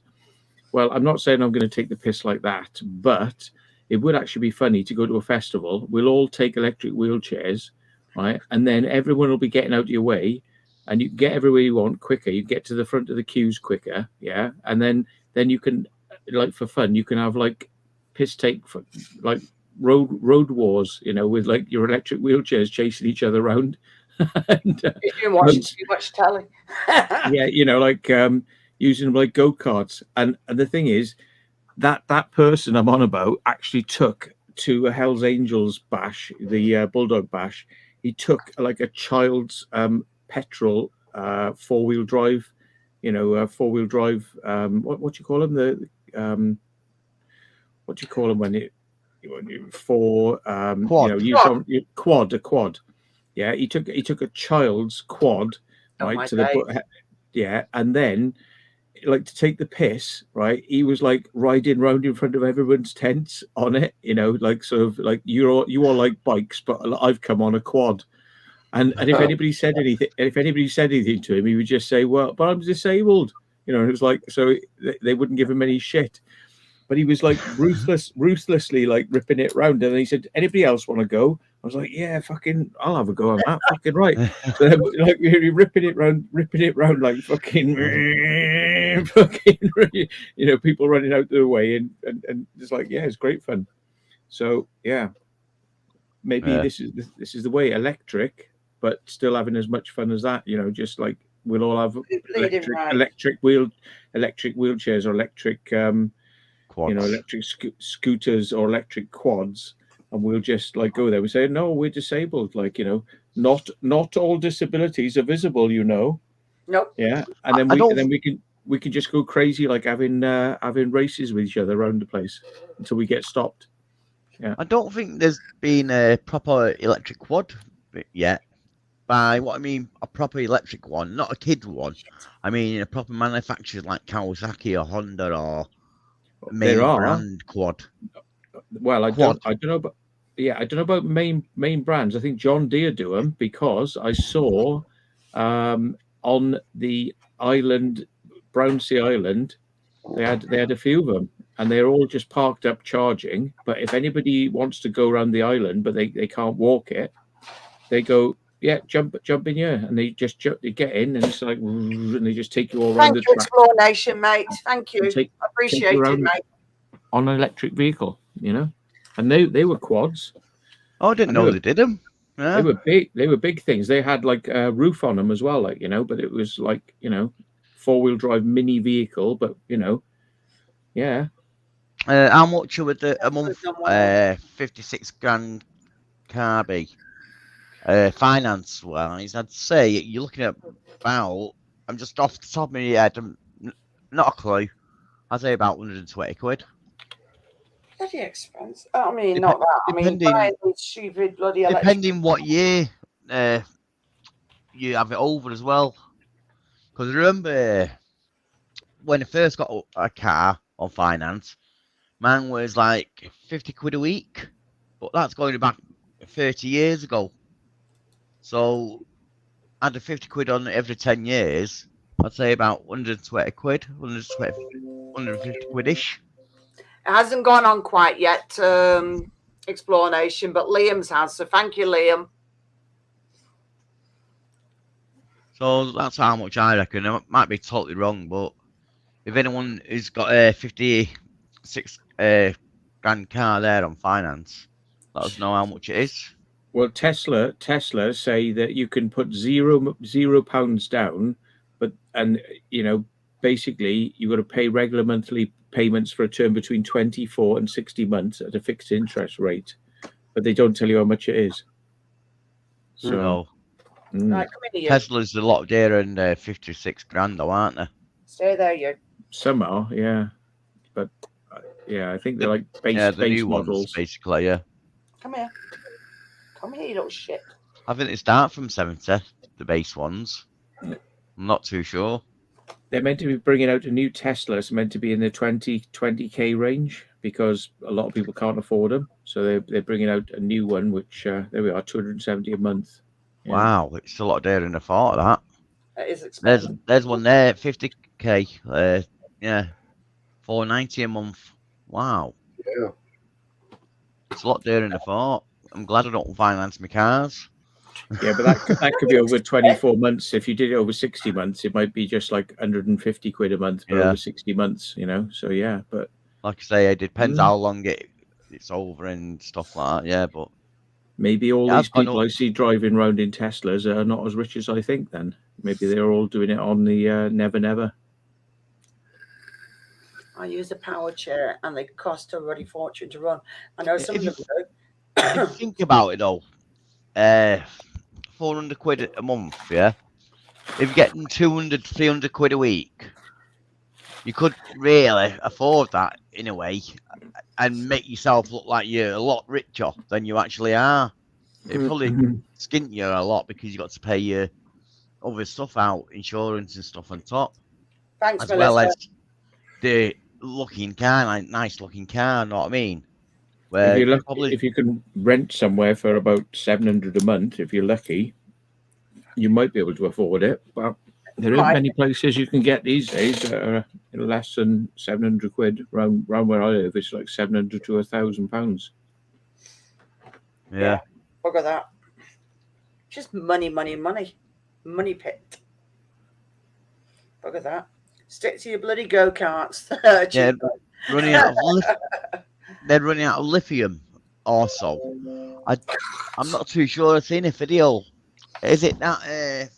Well, I'm not saying I'm going to take the piss like that, but it would actually be funny to go to a festival. We'll all take electric wheelchairs, right? And then everyone will be getting out of your way, and you can get everywhere you want quicker. You get to the front of the queues quicker, yeah. And then you can, like, for fun, you can have like piss take for like road wars, with like your electric wheelchairs chasing each other around. And, you're watching too much telly. Yeah, like using them like go-karts. And the thing is that person I'm on about actually took to a Hell's Angels bash, the Bulldog bash. He took like a child's petrol 4-wheel drive, 4-wheel drive. What do you call them? What do you call them when you for quad, a quad. Yeah, he took a child's quad, right, to the and then, like, to take the piss, right, he was like riding round in front of everyone's tents on it, like sort of like you all like bikes, but I've come on a quad. And if anybody said anything to him, he would just say, well, but I'm disabled, it was like, so they wouldn't give him any shit. But he was like ruthlessly like ripping it round. And then he said, anybody else want to go? I was like, yeah, fucking, I'll have a go on that. Fucking right. So like ripping it round like fucking, people running out the way and just like, yeah, it's great fun. So yeah, maybe this is the way, electric, but still having as much fun as that. Just like we'll all have electric wheelchairs or electric. Electric scooters or electric quads, and we'll just like go there. We say, no, we're disabled. Like, not all disabilities are visible. Nope. Yeah, and then we can just go crazy, like having races with each other around the place until we get stopped. Yeah, I don't think there's been a proper electric quad yet. By what I mean, a proper electric one, not a kid one. I mean, a proper manufacturer like Kawasaki or Honda or main brand quad. Well, I Quad. don't know about. Yeah, I don't know about main brands. I think John Deere do them because I saw on the island, Brownsea Island, they had a few of them, and they're all just parked up charging. But if anybody wants to go around the island, but they can't walk it, they go, yeah, jump in here, and they just they get in, and it's like, and they just take you all around Thank the you, track Explore Nation, mate. Thank you. and take Appreciate you it, around mate. on an electric vehicle, and they were quads. Oh, I didn't And know they did them. They Yeah. were big. They were big things. They had like a roof on them as well, like but it was like 4-wheel drive mini vehicle, but yeah. How much would a That's month? good, well. 56 grand car be? Finance wise, I'd say you're looking at about. I'm just off the top of my head. Not a clue. I'd say about 120 quid. Bloody expensive. I mean, not that. I mean, Depending, buying these stupid bloody electric. depending what year you have it over as well. Because I remember when I first got a car on finance, mine was like 50 quid a week, but that's going back 30 years ago. So I had a 50 quid on every 10 years. I'd say about 120 quid, 150 quid-ish. It hasn't gone on quite yet, Explore Nation, but Liam's has. So thank you, Liam. So that's how much I reckon. I might be totally wrong, but if anyone who's got a 56 grand car there on finance, let us know how much it is. Well, Tesla say that you can put £0 down, and basically you've got to pay regular monthly payments for a term between 24 and 60 months at a fixed interest rate, but they don't tell you how much it is. So Right, come in here. Tesla's a lot dearer than 56 grand, though, aren't they? Stay there, you. Some are, yeah, but yeah, I think they're like base new models, ones, basically. Yeah. Come here. Come here, you little shit. I think they start from 70, the base ones. I'm not too sure. They're meant to be bringing out a new Tesla. It's meant to be in the 20k range because a lot of people can't afford them. So they're bringing out a new one, which there we are, 270 a month. Yeah. Wow, it's a lot dearer than I thought of that. That is expensive. There's one there, 50k. Yeah, 490 a month. Wow. Yeah. It's a lot dearer than I thought. I'm glad I don't finance my cars. Yeah, but that could be over 24 months. If you did it over 60 months, it might be just like 150 quid a month, but over 60 months, So yeah, but like I say, it depends how long it's over and stuff like that. Yeah, but maybe all these people I see driving around in Teslas are not as rich as I think. Then maybe they're all doing it on the never. I use a power chair, and they cost a bloody fortune to run. I know some of them do. If you think about it though, 400 quid a month, yeah. If you're getting 200, 300 quid a week, you could really afford that in a way and make yourself look like you're a lot richer than you actually are. It probably skint you a lot because you got to pay your other stuff out, insurance and stuff on top. Thanks, as Melissa. well as the looking car, like nice looking car, know what I mean? Where if you can rent somewhere for about 700 a month, if you're lucky, you might be able to afford it. But there aren't many places you can get these days that are less than 700 quid. Around where I live, it's like 700 to £1,000. Yeah. Look at that. Just money pit. Look at that. Stick to your bloody go-karts. Yeah, running out of they're running out of lithium also. I'm not too sure. I've seen a video. Is it that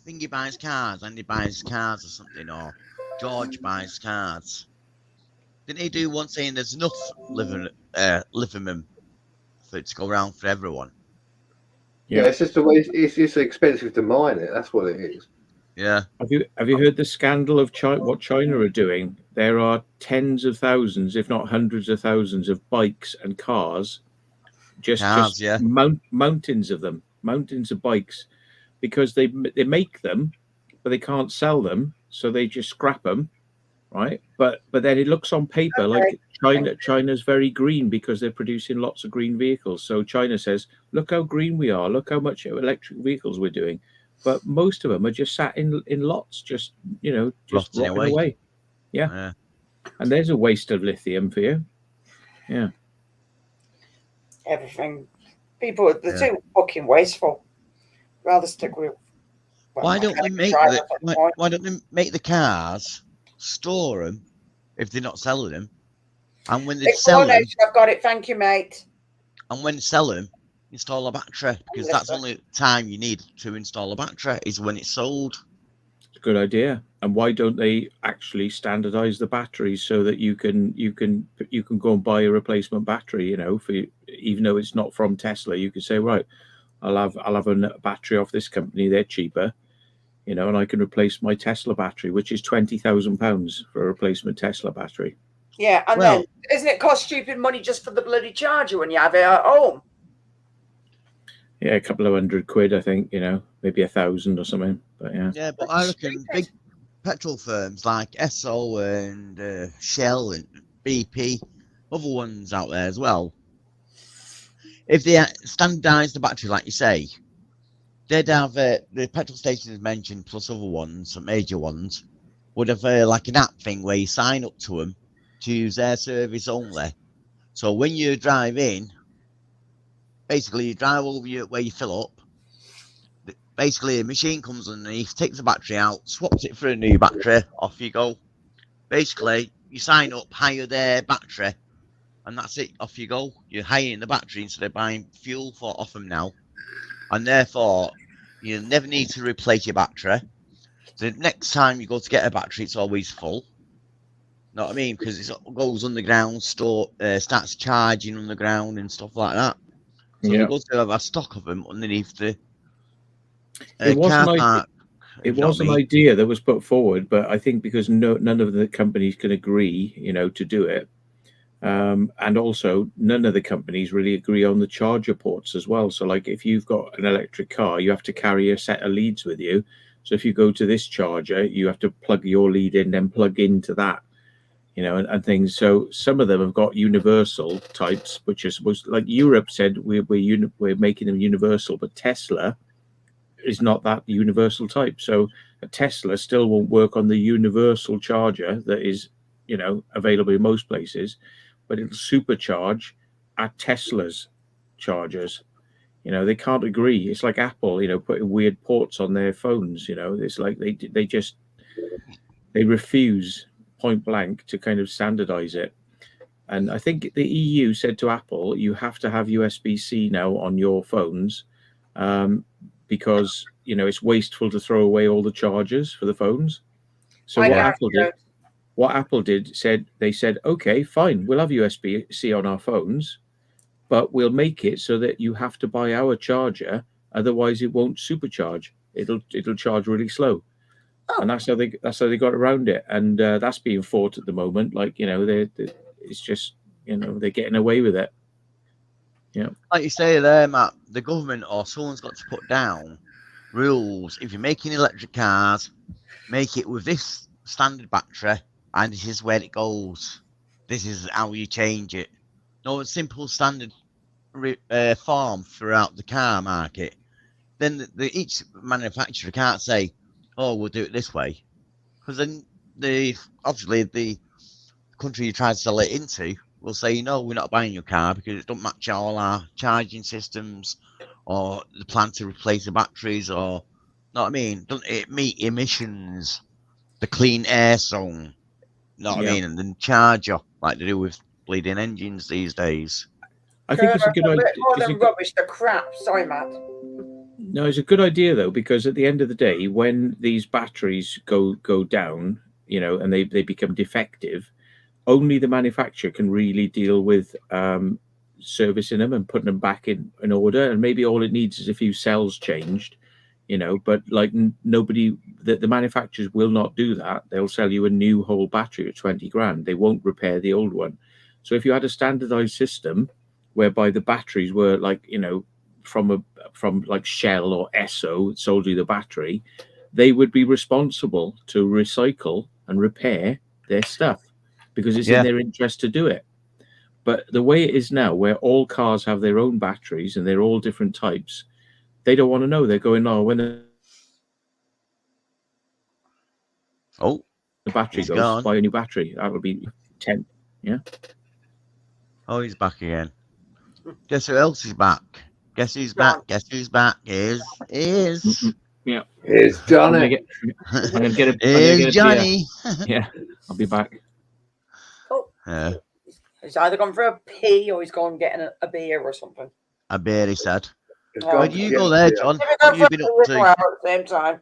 Thingy buys cars, Andy buys cars or something, or George buys cars? Didn't he do one saying there's enough lithium for it to go around for everyone? Yeah, it's just the way it's just expensive to mine it. That's what it is. Yeah. Have you heard the scandal of what China are doing? There are tens of thousands, if not hundreds of thousands, of bikes and cars, mountains of them, mountains of bikes, because they make them, but they can't sell them, so they just scrap them, right? But then it looks on paper like China's very green because they're producing lots of green vehicles. So China says, look how green we are, look how much electric vehicles we're doing. But most of them are just sat in lots, just Rotting rotting away. Yeah. And there's a waste of lithium for you. Yeah. Everything. People, they're too fucking wasteful. Rather stick with. Why don't they make why don't they make the cars, store them if they're not selling them, and when they sell them, I've got it. Thank you, mate. And when sell them, install a battery, because that's the only time you need to install a battery is when it's sold. It's a good idea. And why don't they actually standardize the batteries so that you can go and buy a replacement battery? For even though it's not from Tesla, you could say, right, I'll have a battery off this company. They're cheaper, and I can replace my Tesla battery, which is £20,000 for a replacement Tesla battery. Yeah, and then doesn't it cost stupid money just for the bloody charger when you have it at home? Yeah, a couple of £100, I think. Maybe 1,000 or something. But yeah. Yeah, but I reckon big petrol firms like Esso and Shell and BP, other ones out there as well, if they standardise the battery, like you say, they'd have the petrol stations mentioned plus other ones, some major ones, would have like an app thing where you sign up to them to use their service only. So when you drive in, basically you drive over where you fill up. Basically, a machine comes underneath, takes the battery out, swaps it for a new battery, off you go. Basically, you sign up, hire their battery, and that's it, off you go. You're hiring the battery instead of buying fuel off them now. And therefore, you never need to replace your battery. The next time you go to get a battery, it's always full. Know what I mean? Because it goes underground, starts charging underground and stuff like that. So they go to have a stock of them underneath the car park. It was an idea that was put forward, but I think because none of the companies can agree, to do it, and also none of the companies really agree on the charger ports as well. So, like, if you've got an electric car, you have to carry a set of leads with you. So if you go to this charger, you have to plug your lead in, then plug into that, and things. So some of them have got universal types, which is like Europe said we're making them universal, but Tesla is not that universal type. So a Tesla still won't work on the universal charger that is, available in most places, but it'll supercharge at Tesla's chargers. They can't agree. It's like Apple, putting weird ports on their phones. It's like they refuse point blank to kind of standardize it. And I think the EU said to Apple, you have to have USB-C now on your phones, because it's wasteful to throw away all the chargers for the phones. So what Apple did they said, okay, fine, we'll have USB-C on our phones, but we'll make it so that you have to buy our charger, otherwise it won't supercharge. It'll charge really slow. And that's how they got around it. And that's being fought at the moment. Like, it's just, they're getting away with it. Yeah. Like you say there, Matt, the government or someone's got to put down rules. If you're making electric cars, make it with this standard battery, and this is where it goes. This is how you change it. No, a simple standard form throughout the car market. Then each manufacturer can't say, "Oh, we'll do it this way," because then obviously the country you try to sell it into will say, "No, we're not buying your car because it don't match all our charging systems, or the plan to replace the batteries, or know what I mean? Doesn't it meet emissions, the clean air zone? Know what I mean? And then charger like they do with bleeding engines these days." I think it's a good idea. More than rubbish, the crap. Sorry, Matt. No, it's a good idea though, because at the end of the day, when these batteries go down, and they become defective, only the manufacturer can really deal with servicing them and putting them back in order. And maybe all it needs is a few cells changed, but like nobody, the manufacturers will not do that. They'll sell you a new whole battery at 20 grand. They won't repair the old one. So if you had a standardized system whereby the batteries were like, from like Shell or Esso sold you the battery, they would be responsible to recycle and repair their stuff. because it's Yeah. in their interest to do it. But the way it is now, where all cars have their own batteries and they're all different types, they don't want to know. They're going, oh, when the Oh, battery he's goes, gone. buy a new battery. That would be 10. Yeah. Oh, he's back again. Guess who else is back? Guess who's back? Guess who's back? Is Yeah. Here's I'm Johnny. gonna get a is beer. Johnny. Yeah, I'll be back. Oh, Yeah, he's either gone for a pee or he's gone getting a beer or something. I barely said. He's Oh. gone Where to do you get go a there, beer. John? If we What go have you for been a up little to? hour at the same time.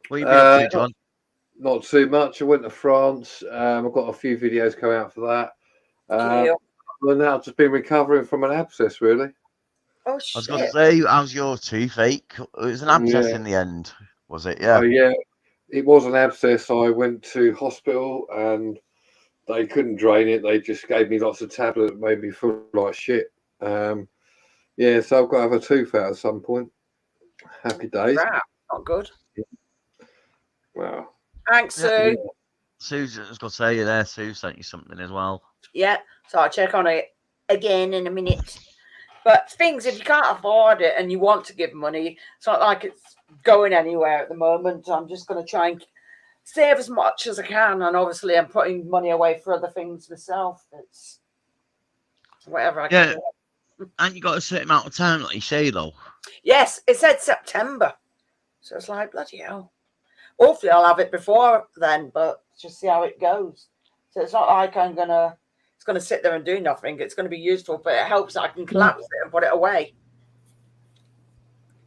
What have you been up to, John? Not too much. I went to France. I've got a few videos coming out for that. Cute. Well, now I've just been recovering from an abscess, really. Oh I was going to shit. say, how's your toothache? It was an abscess Yeah. in the end, was it? Oh, Yeah. yeah. It was an abscess. I went to hospital and they couldn't drain it. They just gave me lots of tablets that made me feel like shit. Yeah, so I've got to have a tooth out at some point. Happy days. Crap. Not good. Wow. Thanks, Sue. Sue's, I was going to say, you there, Sue sent you something as well. Yeah. So I'll check on it again in a minute. But things, if you can't afford it and you want to give money, it's not like it's going anywhere at the moment. I'm just going to try and save as much as I can. And obviously, I'm putting money away for other things myself. It's whatever I can do. And you got a certain amount of time, like you say, though. Yes, it said September. So it's like, bloody hell. Hopefully, I'll have it before then, but just see how it goes. So it's not like it's going to sit there and do nothing. It's going to be useful, but it helps that I can collapse it and put it away.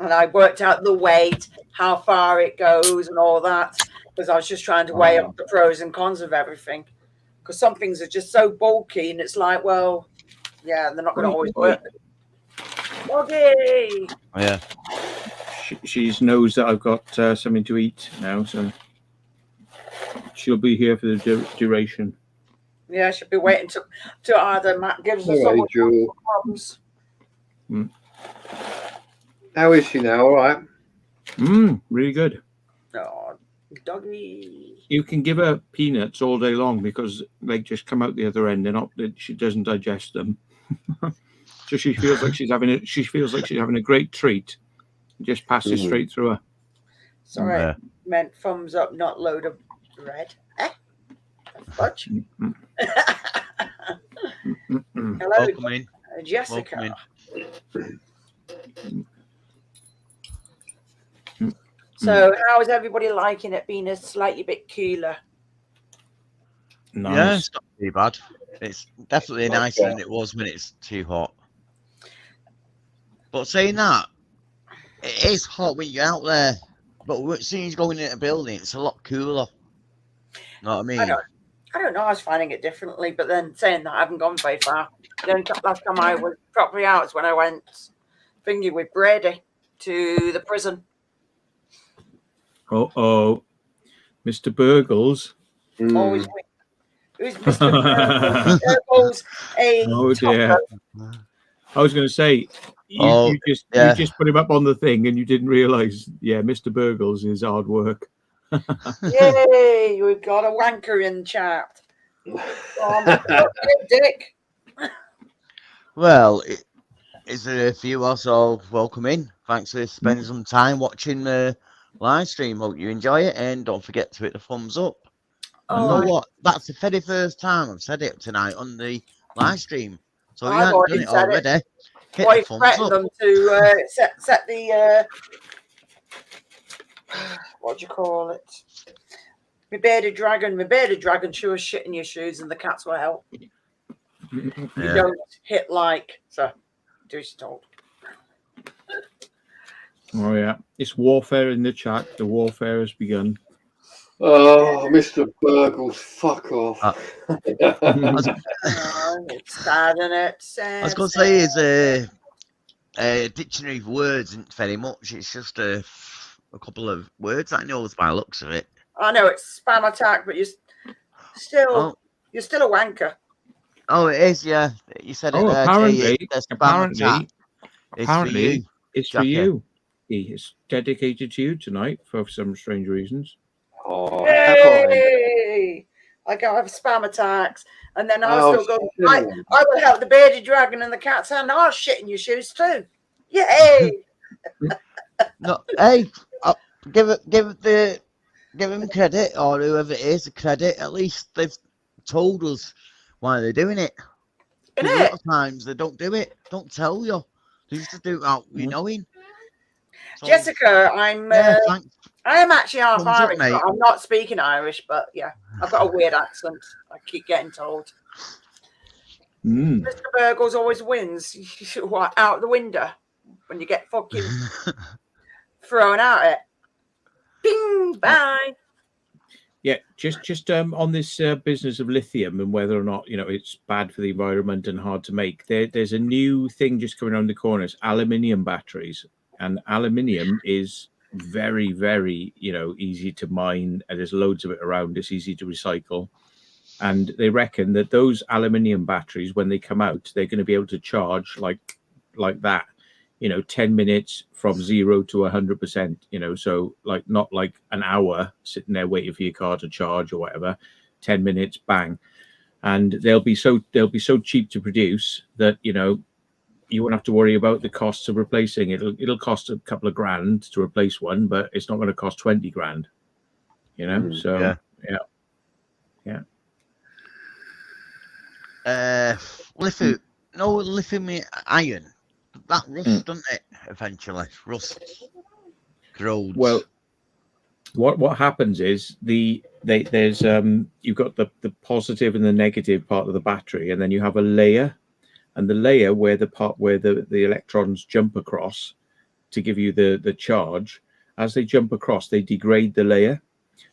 And I worked out the weight, how far it goes and all that, because I was just trying to weigh up the pros and cons of everything. Because some things are just so bulky and it's like, well, yeah, they're not going to always work. Okay. Yeah. She knows that I've got something to eat now, so she'll be here for the duration. Yeah, I should be waiting to either Matt gives us All right, Jewel. crumbs. How is she now? All right. Really good. Oh, doggy. You can give her peanuts all day long because they just come out the other end. She doesn't digest them. So she feels like she's having a great treat. It just passes straight through her. Sorry, meant thumbs up, not load of bread. Fudge. Hello, Welcome in. Jessica. Welcome So, how is everybody liking it being a slightly bit cooler? Nice. Yeah, it's not too bad. It's definitely nicer than it was when it's too hot. But saying that, it is hot when you're out there. But as soon as you go into a building, it's a lot cooler. Know what I mean? I don't know. I was finding it differently, but then saying that, I haven't gone very far. The only last time I was properly out is when I went thingy with Brady to the prison. Oh, Mr. Burgles. Always with. Who's Mr. Burgles? Burgles, Oh dear. I was going to say, you just put him up on the thing and you didn't realise. Yeah, Mr. Burgles is hard work. Yay! We've got a wanker in chat. Dick. Well, is there a few also welcome in? Thanks for spending some time watching the live stream. Hope you enjoy it, and don't forget to hit the thumbs up. You know what? That's the very first time I've said it tonight on the live stream. So if you haven't done it already, hit the thumbs up. Them to set the what do you call it? My bearded dragon sure shit in your shoes, and the cats will help. You don't hit like, so do as told. Oh yeah, it's warfare in the chat. The warfare has begun. Oh, Mr. Burgles, fuck off. It's sad, isn't it? I was going to say is a dictionary of words isn't very much. It's just a couple of words I know by the looks of it. I know it's spam attack, but you're still a wanker. Oh, it is, yeah. You said it there. Apparently, it's for you. It's dedicated to you tonight for some strange reasons. Oh, Yay! I go have spam attacks, and then I Oh, still go. shit. I will help the bearded dragon and the cat's hand. I'll shit in your shoes too. Yay! No, hey, give him credit, or whoever it is, the credit. At least they've told us why they're doing it. Because a lot of times they don't do it, don't tell you. They just do it out knowing. So, Jessica, thanks. I am actually half Thumbs up, Irish, mate. but I'm not speaking Irish. But yeah, I've got a weird accent. I keep getting told. Mr. Burgles always wins. What, out the window when you get fucking thrown out it. Bing, bye. Yeah, just on this business of lithium and whether or not it's bad for the environment and hard to make. There's a new thing just coming around the corner. It's aluminium batteries, and aluminium is very, very easy to mine, and there's loads of it around. It's easy to recycle, and they reckon that those aluminium batteries, when they come out, they're going to be able to charge like that. 10 minutes from 0 to 100%, so not like an hour sitting there waiting for your car to charge or whatever. 10 minutes, bang. And they'll be so cheap to produce that you won't have to worry about the costs of replacing it. It'll cost a couple of grand to replace one, but it's not going to cost 20 grand. So yeah. Lithium iron. That rusts, doesn't it? Eventually, rust corrodes. Well, what happens is there's you've got the positive and the negative part of the battery, and then you have a layer, and the layer where the electrons jump across to give you the charge. As they jump across, they degrade the layer.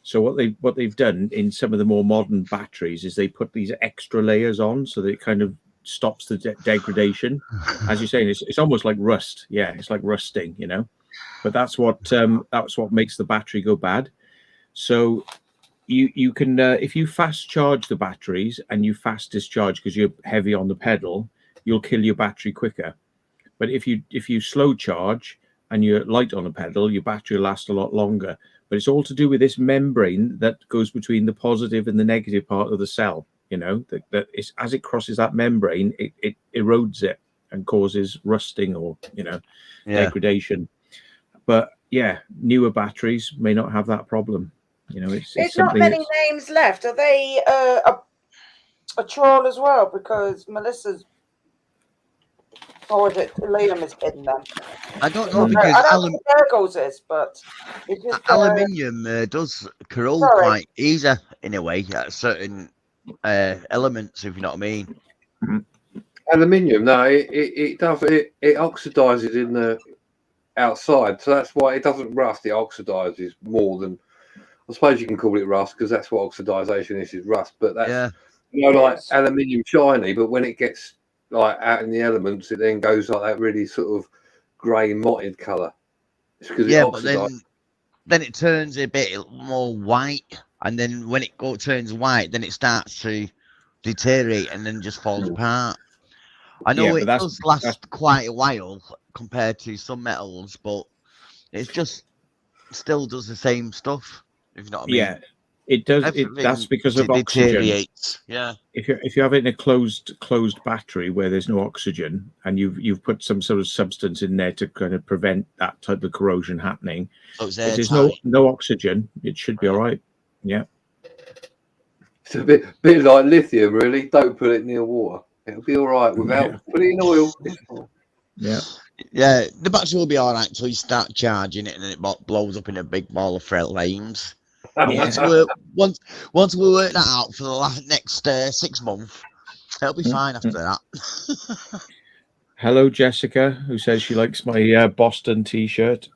So what they've done in some of the more modern batteries is they put these extra layers on, so that it kind of stops the degradation. As you're saying, it's almost like rust. Yeah, it's like rusting, but that's what makes the battery go bad. So you can if you fast charge the batteries and you fast discharge because you're heavy on the pedal, you'll kill your battery quicker. But if you slow charge and you're light on the pedal, your battery will last a lot longer. But it's all to do with this membrane that goes between the positive and the negative part of the cell. That it's, as it crosses that membrane, it erodes it and causes rusting or degradation. But yeah, newer batteries may not have that problem. There's not many names left. Are they a troll as well? Because Melissa's, or is it Liam is hitting them? I don't know, because I don't think Virgos is, but it's just, aluminium does corrode quite easy in a way at certain elements, if you know what I mean. Aluminium, no, it oxidizes in the outside, so that's why it doesn't rust. It oxidizes more than, I suppose you can call it rust, because that's what oxidization is rust. But that's like aluminium shiny, but when it gets like out in the elements, it then goes like that really sort of grey mottled colour. It's because it oxidizes. But then it turns a bit more white, and then when it turns white, then it starts to deteriorate and then just falls apart. I know it does last quite a while compared to some metals, but it's just still does the same stuff, if you know what I mean. Yeah, it does. That's because of oxygen. Yeah. If you have it in a closed battery where there's no oxygen, and you've put some sort of substance in there to kind of prevent that type of corrosion happening, if there's no oxygen, it should be all right. Yeah. It's a bit like lithium, really. Don't put it near water. It'll be all right without putting in oil. Yeah. Yeah, the battery will be all right until you start charging it and then it blows up in a big ball of flames. Once we work that out for the next 6 months, it'll be fine after that. Hello, Jessica, who says she likes my Boston T-shirt.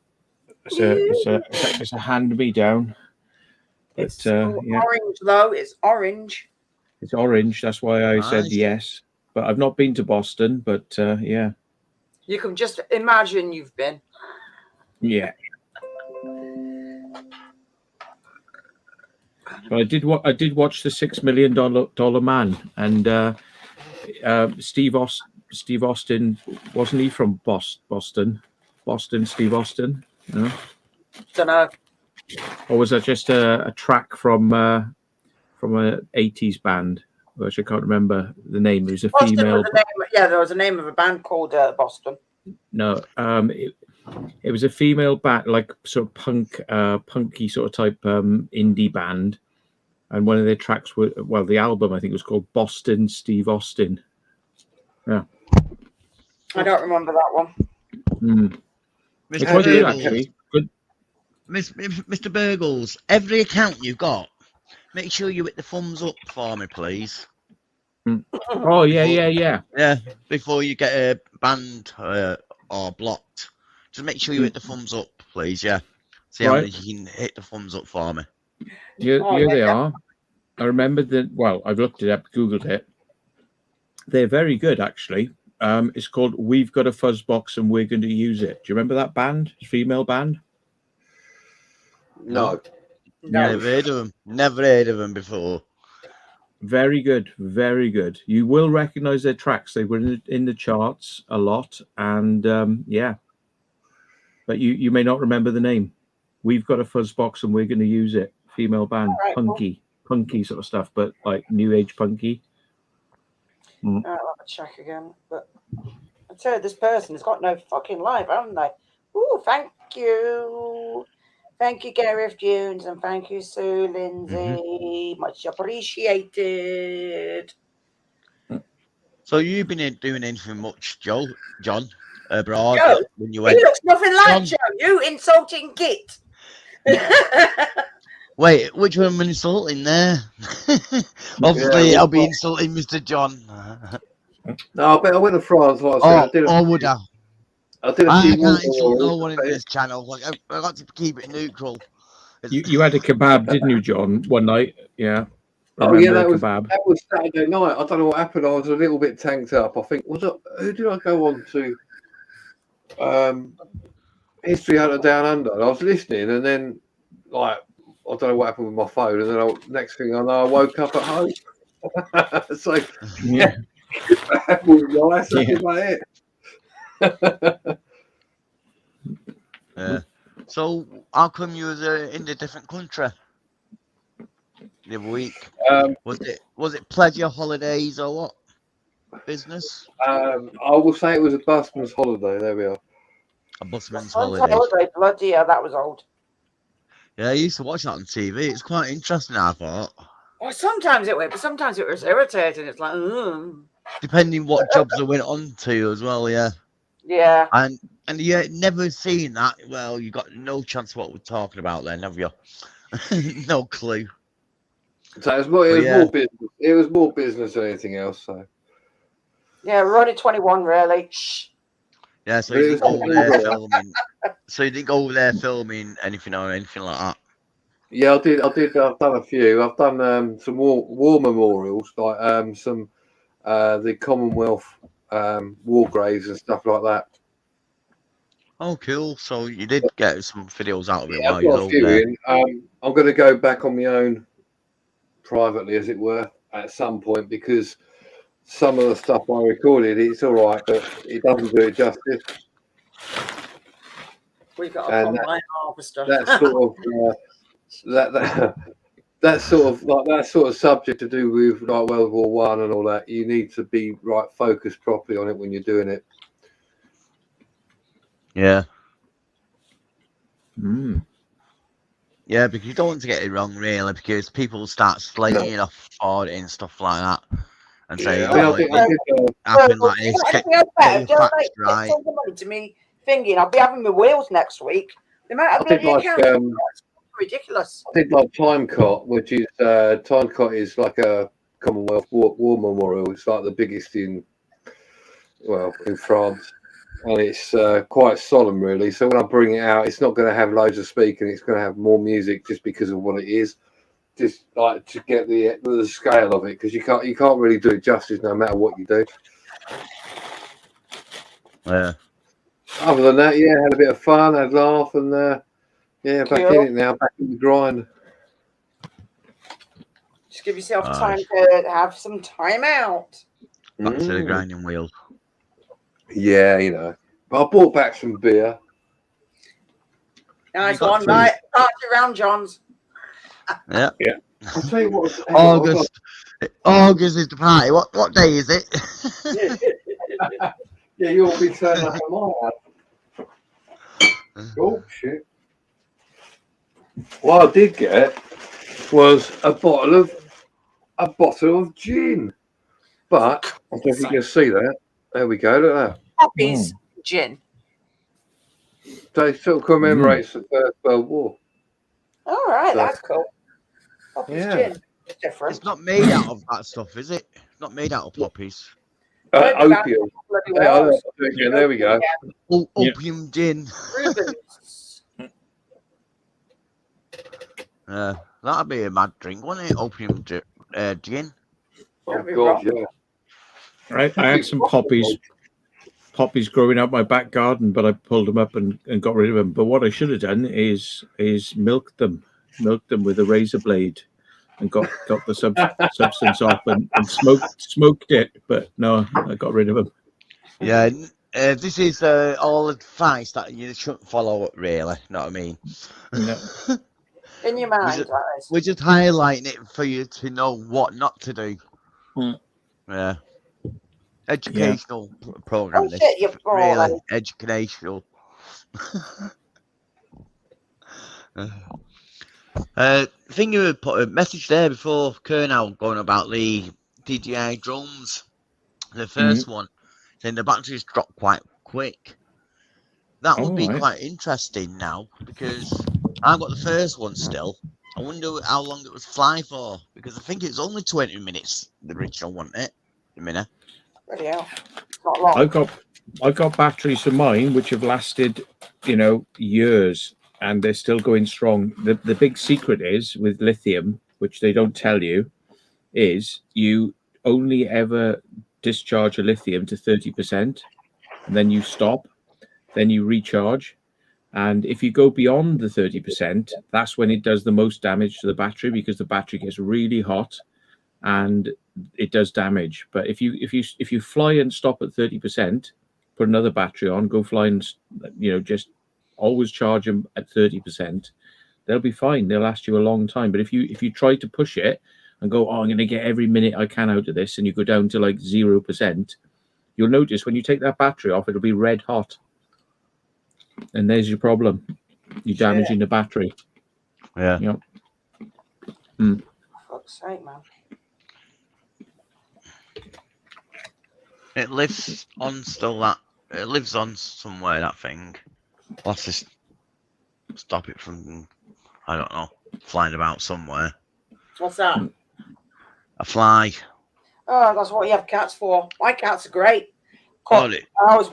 It's a hand-me-down. It's orange, though. It's orange. It's orange. That's why I said yes. But I've not been to Boston. But yeah. You can just imagine you've been. Yeah. But I did watch the $6 Million Man, and Steve Austin, wasn't he from Boston? Steve Austin? No? Don't know. Or was that just a track from from a 80s band, which I can't remember the name. It was a Boston female. was the name, yeah, there was a name of a band called Boston. No, it was a female band, like sort of punky sort of type indie band. And one of their tracks were, well, the album I think was called Boston Steve Austin. Yeah, I don't remember that one. It's quite good actually. Good. Mr. Burgles, every account you've got, make sure you hit the thumbs up for me, please. Oh yeah. Yeah, before you get banned or blocked, just make sure you hit the thumbs up, please. Yeah, see how many you can hit the thumbs up for me. Here they are. I remember that. Well, I've looked it up, Googled it. They're very good actually. It's called We've Got a Fuzz Box and We're Going to Use It. Do you remember that band? Female band? No. Never heard of them. Never heard of them before. Very good, very good. You will recognize their tracks. They were in the charts a lot, and yeah. But you may not remember the name. We've Got a Fuzz Box and We're Going to Use It. Female band, right, punky sort of stuff, but like new age punky. I'll have a check again. But I tell you, this person has got no fucking life, haven't they? Ooh, thank you. Thank you, Gareth Jones, and thank you, Sue Lindsay. Much appreciated. So you've been doing anything much, John, abroad Joe? when you He went? looks nothing like John. Joe. You insulting git. Wait, which one am I insulting there? Obviously, I'll be insulting Mr. John. No, I went to France. Like I said, would I? I did a I few can't insult no more. one in this channel. Like, I've got to keep it neutral. You had a kebab, didn't you, John, one night? Yeah. Oh yeah, that was Saturday night. I don't know what happened. I was a little bit tanked up. I think who did I go on to? History Hunter Down Under. And I was listening, and then like I don't know what happened with my phone, and then next thing I know, I woke up at home. So yeah, that was nice. That's about it. Yeah. So how come you was in a different country the other week? Was it pleasure holidays or what? Business? I will say it was a busman's holiday. There we are. A busman's Holiday. holiday. Bloody hell, that was old. Yeah, I used to watch that on TV. It's quite interesting, I thought. Well, sometimes it went, but sometimes it was irritating. It's like, Depending what jobs I went on to as well, yeah. Yeah. And you never seen that. Well, you got no chance what we're talking about then, have you? No clue. So it was more business. It was more business than anything else. So Yeah, we're only 21, really. Shh. Yeah, so you didn't go over there filming. So you didn't go over there filming anything or anything like that. yeah, I did. I've done a few. I've done some war memorials, like some the Commonwealth war graves and stuff like that. Oh, cool. So you did get some videos out of it Yeah, while I've you got were a over few there. in. I'm going to go back on my own privately, as it were, at some point, because some of the stuff I recorded, it's all right, but it doesn't do it justice. We've got a combine harvester. That's sort of that's sort of subject to do with like World War One and all that. You need to be focused properly on it when you're doing it. Yeah. Yeah, because you don't want to get it wrong, really, because people start slating you off for it and stuff like that. And say, happened like this. Get your facts right. To me thinking I'll be having my wheels next week. The amount of bloody accounts ridiculous. I did like Timecot, which is Timecot is like a Commonwealth War memorial. It's like the biggest in France, and it's quite solemn, really. So when I bring it out, it's not going to have loads of speaking. It's going to have more music just because of what it is. Just like to get the scale of it, because you can't really do it justice no matter what you do. Yeah. Other than that, yeah, had a bit of fun, had a laugh, and back in it now, back in the grind. Just give yourself time to have some time out. Back to the grinding wheel. Yeah, But I brought back some beer. Nice one, right? Party around John's. Yeah. I'll tell you what. hang on, I've got- August is the party. What day is it? Yeah, you'll be turning up at my house. Oh shit! What I did get was a bottle of gin. But I don't know if you can see that. There we go. Look at that. Poppy's gin. They sort of commemorates the First World War. All right, So- that's cool. Poppy's Yeah. gin. It's different. It's not made out of that stuff, is it? It's not made out of poppies. Opium. Bloody Yeah, wars. there we go. Opium gin. Rubens. That'd be a mad drink, wouldn't it? Opium gin. Oh Don't be God, wrong. yeah. Right, I had some poppies growing out my back garden, but I pulled them up and got rid of them. But what I should have done is milk them with a razor blade, and got the substance off and smoked it. But no, I got rid of them. Yeah, this is all advice that you shouldn't follow, really. Know what I mean? No. In your mind, that is. We're just highlighting it for you to know what not to do. Mm. Yeah. Educational program. Oh, This shit, you're really boring. educational. Think you would put a message there before Colonel going about the DJI drones. The first one, saying the batteries drop quite quick. That would be Alright. quite interesting now, because I've got the first one still. I wonder how long it was fly for, because I think it's only 20 minutes, the original, wasn't it? A minute. Bloody hell. It's not long. I got batteries for mine which have lasted, years, and they're still going strong. The big secret is with lithium, which they don't tell you, is you only ever discharge a lithium to 30%, and then you stop, then you recharge. And if you go beyond the 30%, that's when it does the most damage to the battery, because the battery gets really hot and it does damage. But if you fly and stop at 30%, put another battery on, go fly and just always charge them at 30%, they'll be fine. They'll last you a long time. But if you try to push it and go, I'm going to get every minute I can out of this, and you go down to like 0%, you'll notice when you take that battery off, it'll be red hot. And there's your problem. You're damaging the battery. Yeah. Yep. For fuck's sake, man. It lives on still that. It lives on somewhere, that thing. Let's just stop it from, I don't know, flying about somewhere. What's that? A fly. Oh, that's what you have cats for. My cats are great. Oh, I was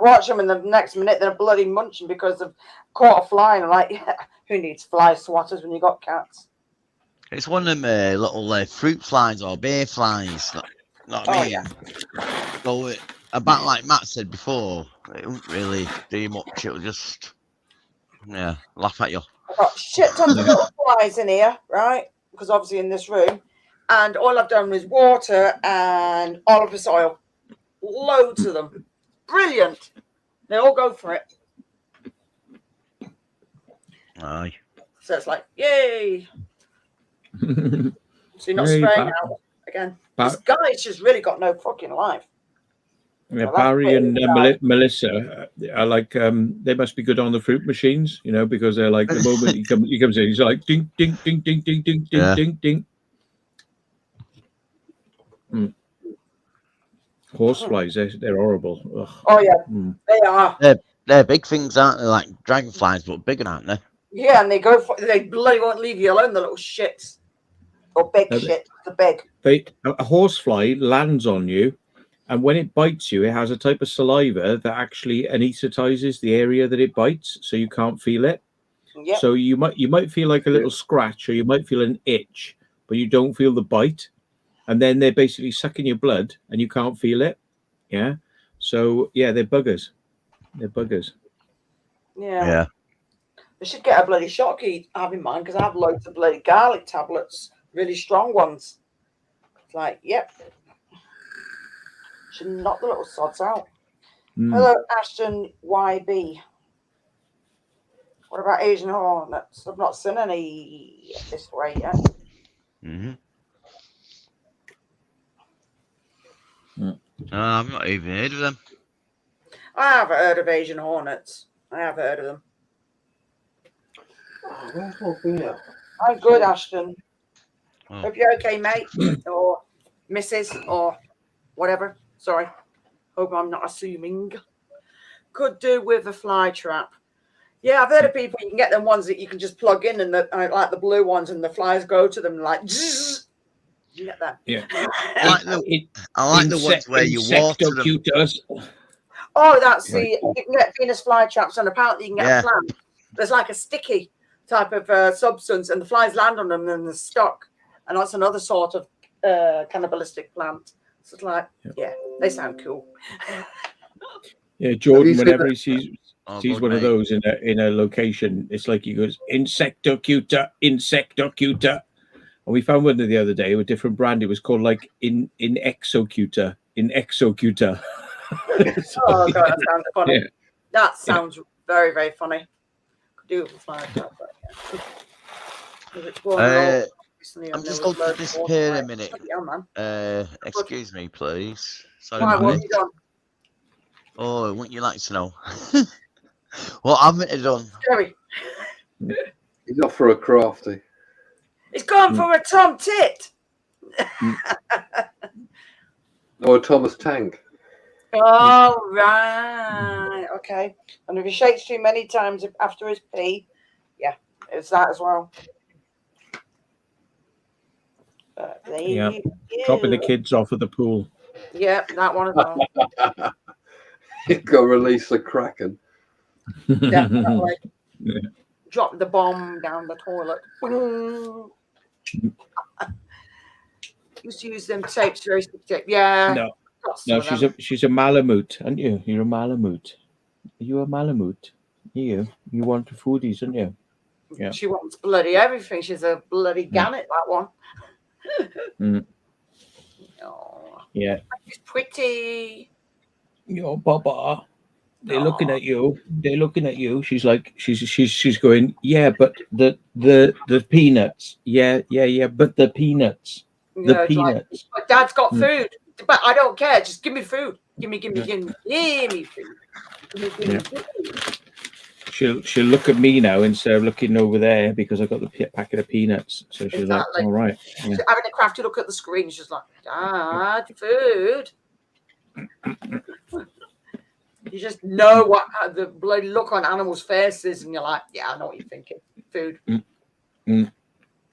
watching them, and the next minute they're bloody munching because they've caught a fly. And I'm like, who needs fly swatters when you got cats? it's one of them little fruit flies or bear flies. Know what I mean? Yeah. So about like Matt said before, it won't really do much. It'll just laugh at you. I've got shit tons of little flies in here, right? Because obviously in this room, and all I've done was water and olive oil. Loads of them. Brilliant. They all go for it. Aye. So it's like, yay. So you're not Yay, spraying out again. This guy's just really got no fucking life. Yeah, Well, Barry and Melissa are like, they must be good on the fruit machines, because they're like, the moment he comes in, he's like, ding, ding, ding, ding, ding, ding, ding, ding, ding. Horseflies, they're horrible. Ugh. Oh yeah, they are. They're big things, aren't they? Like dragonflies, but bigger, aren't they? Yeah, and they bloody won't leave you alone, the little shits. Or big shit, the big. A horsefly lands on you, and when it bites you, it has a type of saliva that actually anesthetizes the area that it bites, so you can't feel it. Yep. So you might feel like a little scratch, or you might feel an itch, but you don't feel the bite. And then they're basically sucking your blood, and you can't feel it. Yeah. So yeah, they're buggers. They're buggers. Yeah. They should get a bloody shocky have in mind, because I have loads of bloody garlic tablets, really strong ones. It's like, yep. Should knock the little sods out. Hello, Ashton YB. What about Asian hornets? I've not seen any this way yet. Mm-hmm. Mm. I've not even heard of them. I have heard of Asian hornets. I have heard of them. Oh, where's my beer? I'm good, Ashton. Oh. Hope you're okay, mate, or Mrs. or whatever. Sorry. Hope I'm not assuming. Could do with a fly trap. Yeah, I've heard of people. You can get them ones that you can just plug in, and like the blue ones, and the flies go to them like. Zzz. You get that? Yeah. I like the ones where you water them. Oh, that's Right. You can get Venus flytraps, and apparently you can get a plant. There's like a sticky type of substance, and the flies land on them and they're stuck. And that's another sort of cannibalistic plant. So it's like, yeah, they sound cool. Yeah, Jordan, seen whenever that? he sees Good, one mate. of those in a location, it's like he goes, insectocuta, insectocuta. And we found one the other day with a different brand. It was called like in exocuta. Oh, God, that sounds funny. Yeah. That sounds very, very funny. Could do it with fly trap, but yeah. I'm just going to disappear a minute. Yeah, man. Excuse me, please. Sorry, Why, what mate. have you done? Oh, wouldn't you like to know? What haven't you done? Scary. He's off for a crafty. It's gone for a Tom Tit. Or a Thomas Tank. Oh, right. Okay. And if he shakes too many times after his pee, yeah, it's that as well. Yeah. Dropping the kids off at the pool. Yeah, that one as well. You've got to release the Kraken. Definitely. Yeah. Drop the bomb down the toilet. Used to use them tapes, very stick tape. Yeah. No, she's a Malamute, aren't you? You're a Malamute. Are you a Malamute? You want the foodies, aren't you? Yeah. She wants bloody everything. She's a bloody gannet, that one. Mm. Oh, Yeah. she's pretty. Yo, Baba. They're looking at you. They're looking at you. She's like, she's going, yeah, but the peanuts. Yeah, but the peanuts. The peanuts. Like, Dad's got food, but I don't care. Just give me food. Give me food. Give me food. She'll look at me now instead of looking over there because I got the packet of peanuts. So she's like, all right. Yeah. She's having a crafty look at the screen. She's like, Dad, food. You just know what the bloody look on animals' faces, and you're like, yeah, I know what you're thinking. Food.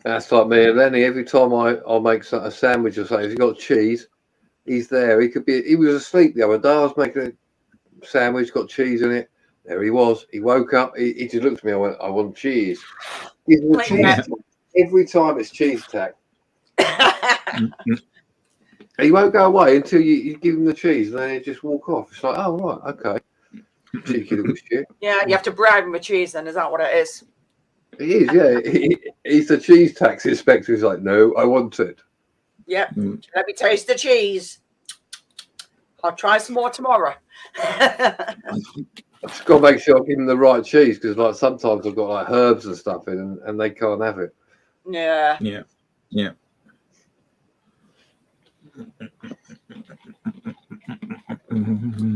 That's like me and Lenny. Every time I'll make a sandwich or something, if you've got cheese, he's there. He was asleep the other day. I was making a sandwich, got cheese in it. There he was. He woke up. He just looked at me. I went, I want cheese. Give him cheese. Every time it's cheese attack. He won't go away until you give him the cheese, and then he just walk off. It's like, oh right, okay. Cheeky little shit. Yeah, you have to bribe him with cheese. Then is that what it is? He is, yeah. He's the cheese tax inspector. He's like, no, I want it. Yep. Let me taste the cheese. I'll try some more tomorrow. I've just got to make sure I give them the right cheese because, like, sometimes I've got like herbs and stuff in, and they can't have it. Yeah. Yeah.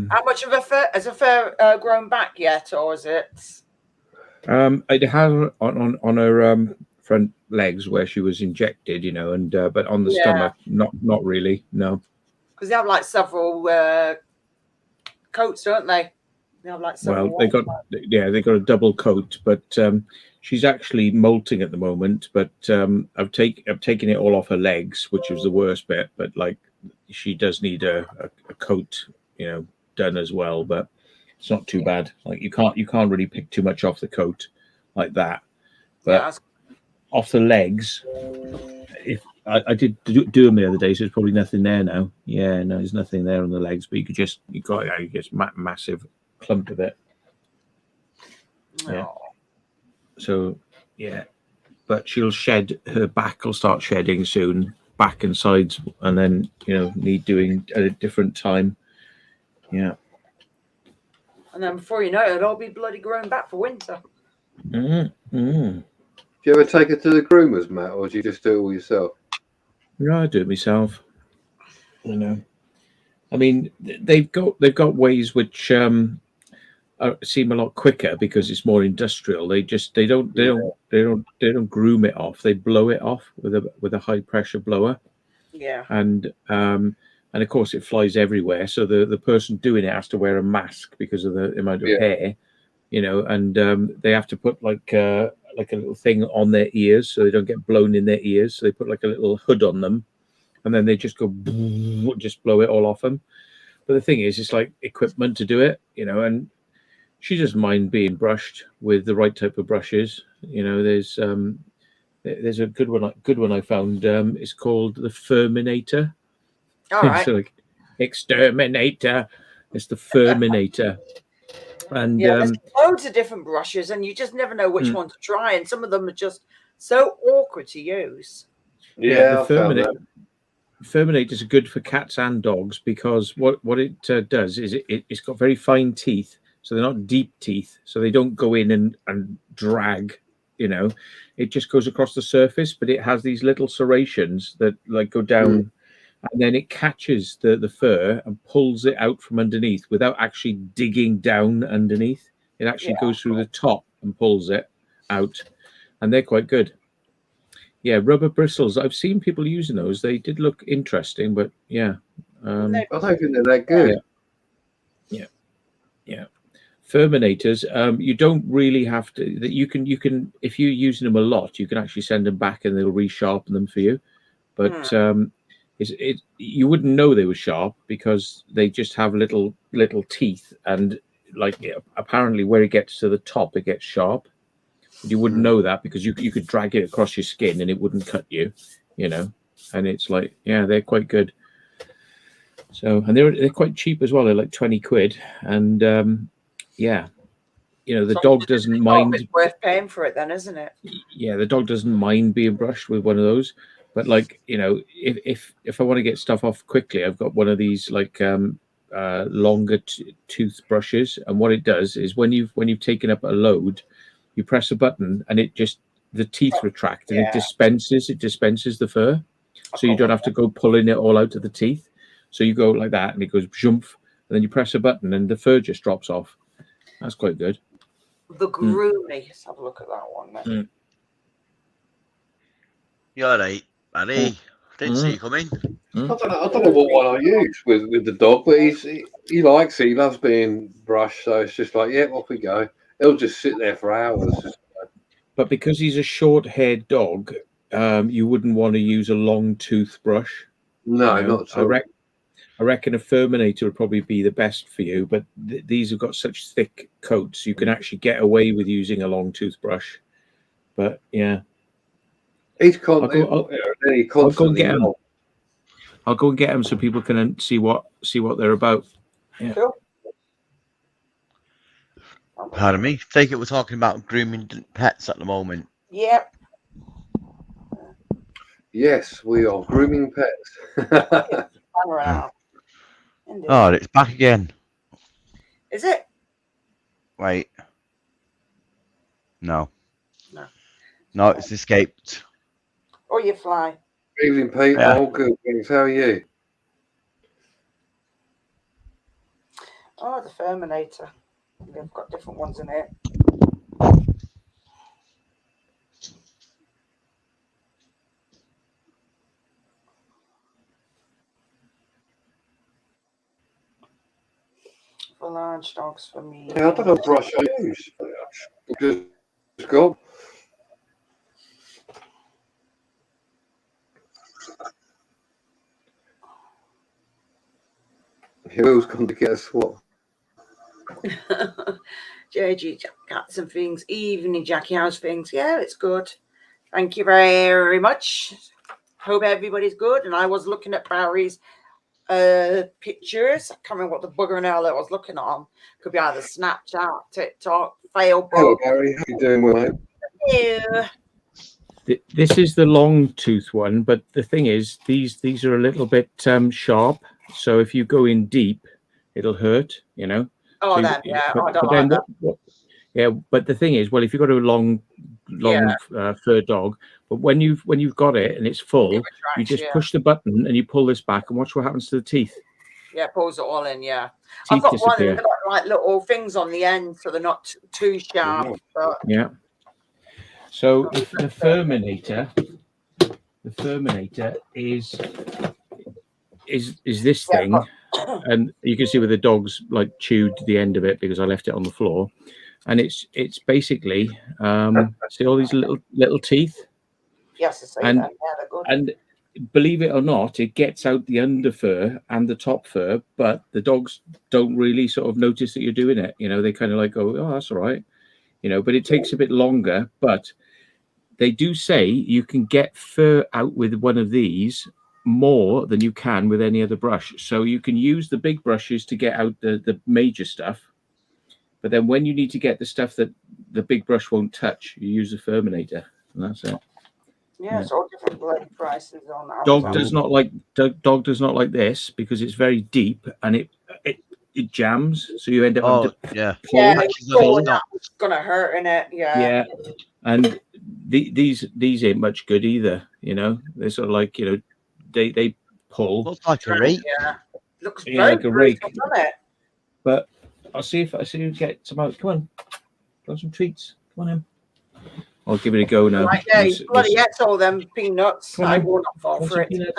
How much of a fur has a fur grown back yet, or is it? It has on her front legs where she was injected, and but on the stomach, not really, no. Because they have like several coats, don't they? They have like several. Well, they got a double coat, but she's actually molting at the moment. But I've taken it all off her legs, which was the worst bit. But like, she does need a coat, done as well. But it's not too bad. Like you can't really pick too much off the coat like that. But off the legs, if I did do them the other day, so there's probably nothing there now. Yeah, no, there's nothing there on the legs. But you got massive clump of it. Yeah. So yeah, but she'll shed. Her back will start shedding soon, back and sides, and then need doing at a different time. Yeah. And then before you know it, it'll all be bloody grown back for winter. Do you ever take her to the groomers, Matt, or do you just do it all yourself? No, I do it myself. You know, I mean, they've got ways which seem a lot quicker because it's more industrial. They don't groom it off. They blow it off with a high pressure blower, Yeah. and of course it flies everywhere. So the person doing it has to wear a mask because of the amount of hair, and they have to put like a little thing on their ears so they don't get blown in their ears. So they put like a little hood on them, and then they just go just blow it all off them. But the thing is, it's like equipment to do it, and she doesn't mind being brushed with the right type of brushes. There's a good one I found. It's called the Furminator. All right. So like exterminator. It's the Furminator. And there's loads of different brushes, and you just never know which one to try. And some of them are just so awkward to use. Yeah, the Furminators are good for cats and dogs because what it does is it's got very fine teeth, so they're not deep teeth, so they don't go in and drag. It just goes across the surface, but it has these little serrations that like go down, and then it catches the fur and pulls it out from underneath without actually digging down underneath. It actually goes through the top and pulls it out, and they're quite good. Yeah, rubber bristles. I've seen people using those. They did look interesting, but yeah. I don't think they're that good. Yeah. Furminators, you don't really have to. That you can if you're using them a lot, you can actually send them back and they'll resharpen them for you. But you wouldn't know they were sharp because they just have little teeth, and like apparently where it gets to the top, it gets sharp. You wouldn't know that because you could drag it across your skin and it wouldn't cut you, And it's like, yeah, they're quite good. So, and they're quite cheap as well. They're like 20 quid, and the dog doesn't mind. It's worth paying for it, then, isn't it? Yeah, the dog doesn't mind being brushed with one of those. But like, if I want to get stuff off quickly, I've got one of these like longer toothbrushes, and what it does is when you've taken up a load, you press a button and the teeth retract and it dispenses the fur. So you don't have to go pulling it all out of the teeth. So you go like that and it goes jump, and then you press a button and the fur just drops off. That's quite good. The Groomy. Let's have a look at that one then. You're right, buddy. Didn't see you coming. I don't know what one I use with the dog, but he likes it. He loves being brushed, so it's just like, yeah, off we go. He'll just sit there for hours. But because he's a short-haired dog, you wouldn't want to use a long toothbrush. No, not at all. I reckon a Furminator would probably be the best for you, but these have got such thick coats, you can actually get away with using a long toothbrush. But yeah, I'll go and get them. I'll go and get them so people can see what they're about. Yeah. Cool. Pardon me. Take it we're talking about grooming pets at the moment. Yep. Yes, we are grooming pets. Oh, it's back again. Is it? Wait. No, it's escaped. Or you fly. Evening, Pete. Yeah. Oh, good. Thanks. How are you? Oh, the Furminator. They've got different ones in here. For large dogs, for me. Yeah, I don't know what brush I use. Just go. Who's going to get a swap? JG got some things. Evening Jackie House things. Yeah, it's good. Thank you very much. Hope everybody's good. And I was looking at Barry's pictures. I can't remember what the bugger and hell I was looking on. Could be either Snapchat, TikTok, Facebook. Hello, Barry. How you doing, mate? Yeah. This is the long tooth one, but the thing is, these are a little bit sharp. So if you go in deep, it'll hurt. Oh, so then, yeah. I don't like that. Yeah, but the thing is, well, if you've got a long long fur dog. But when you've got it and it's full, you just push the button and you pull this back and watch what happens to the teeth. Yeah, pulls it all in. Yeah, Teeth I've got disappear. one. They've got like little things on the end, so they're not too sharp. But... Yeah. So the Furminator is this thing, and you can see where the dog's like chewed the end of it because I left it on the floor, and it's basically see all these little teeth. Yes, I see and that. Yeah, they're good. And believe it or not, it gets out the under fur and the top fur, but the dogs don't really sort of notice that you're doing it. You know, they kind of like go, oh, that's all right. You know, but it takes a bit longer. But they do say you can get fur out with one of these more than you can with any other brush. So you can use the big brushes to get out the major stuff. But then when you need to get the stuff that the big brush won't touch, you use the Furminator, and that's it. Yeah, it's all different bloody prices on that. Dog does not like this because it's very deep and it jams, so you end up it's gonna hurt in it. Yeah, and these ain't much good either. You know, they're sort of like, you know, they pull. Looks like a rake. Yeah, looks very like a rake. doesn't it? But I'll see if you get some out. Come on, got some treats. Come on in. I'll give it a go now. Right, yeah, you bloody ate all them peanuts. I will not fall for it. Here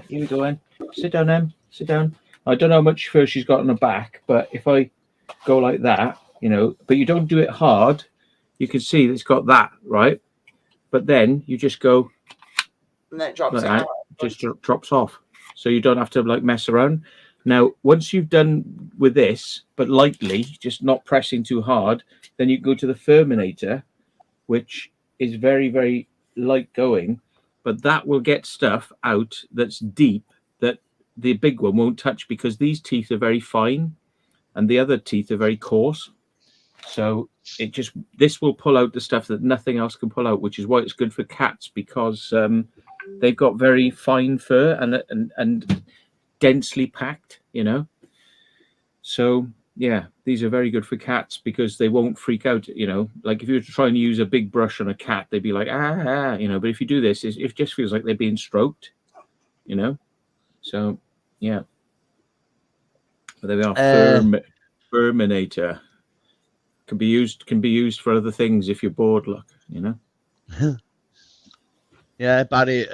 we go, Em. Sit down, Em. Sit down. I don't know how much fur she's got on her back, but if I go like that, you know, but you don't do it hard, you can see that it's got that, right? But then you just go, and then it drops like out. Just drops off. So you don't have to like mess around. Now, once you've done with this, but lightly, just not pressing too hard, then you go to the Furminator, which is very, very light going, but that will get stuff out that's deep that the big one won't touch because these teeth are very fine and the other teeth are very coarse. So this will pull out the stuff that nothing else can pull out, which is why it's good for cats, because they've got very fine fur and densely packed, you know. So yeah, these are very good for cats because they won't freak out, you know. Like if you were to try and use a big brush on a cat, they'd be like, you know. But if you do this, it just feels like they're being stroked, you know. So yeah. But there we are. Furminator can be used for other things if you're bored, look, you know. Yeah, Barry,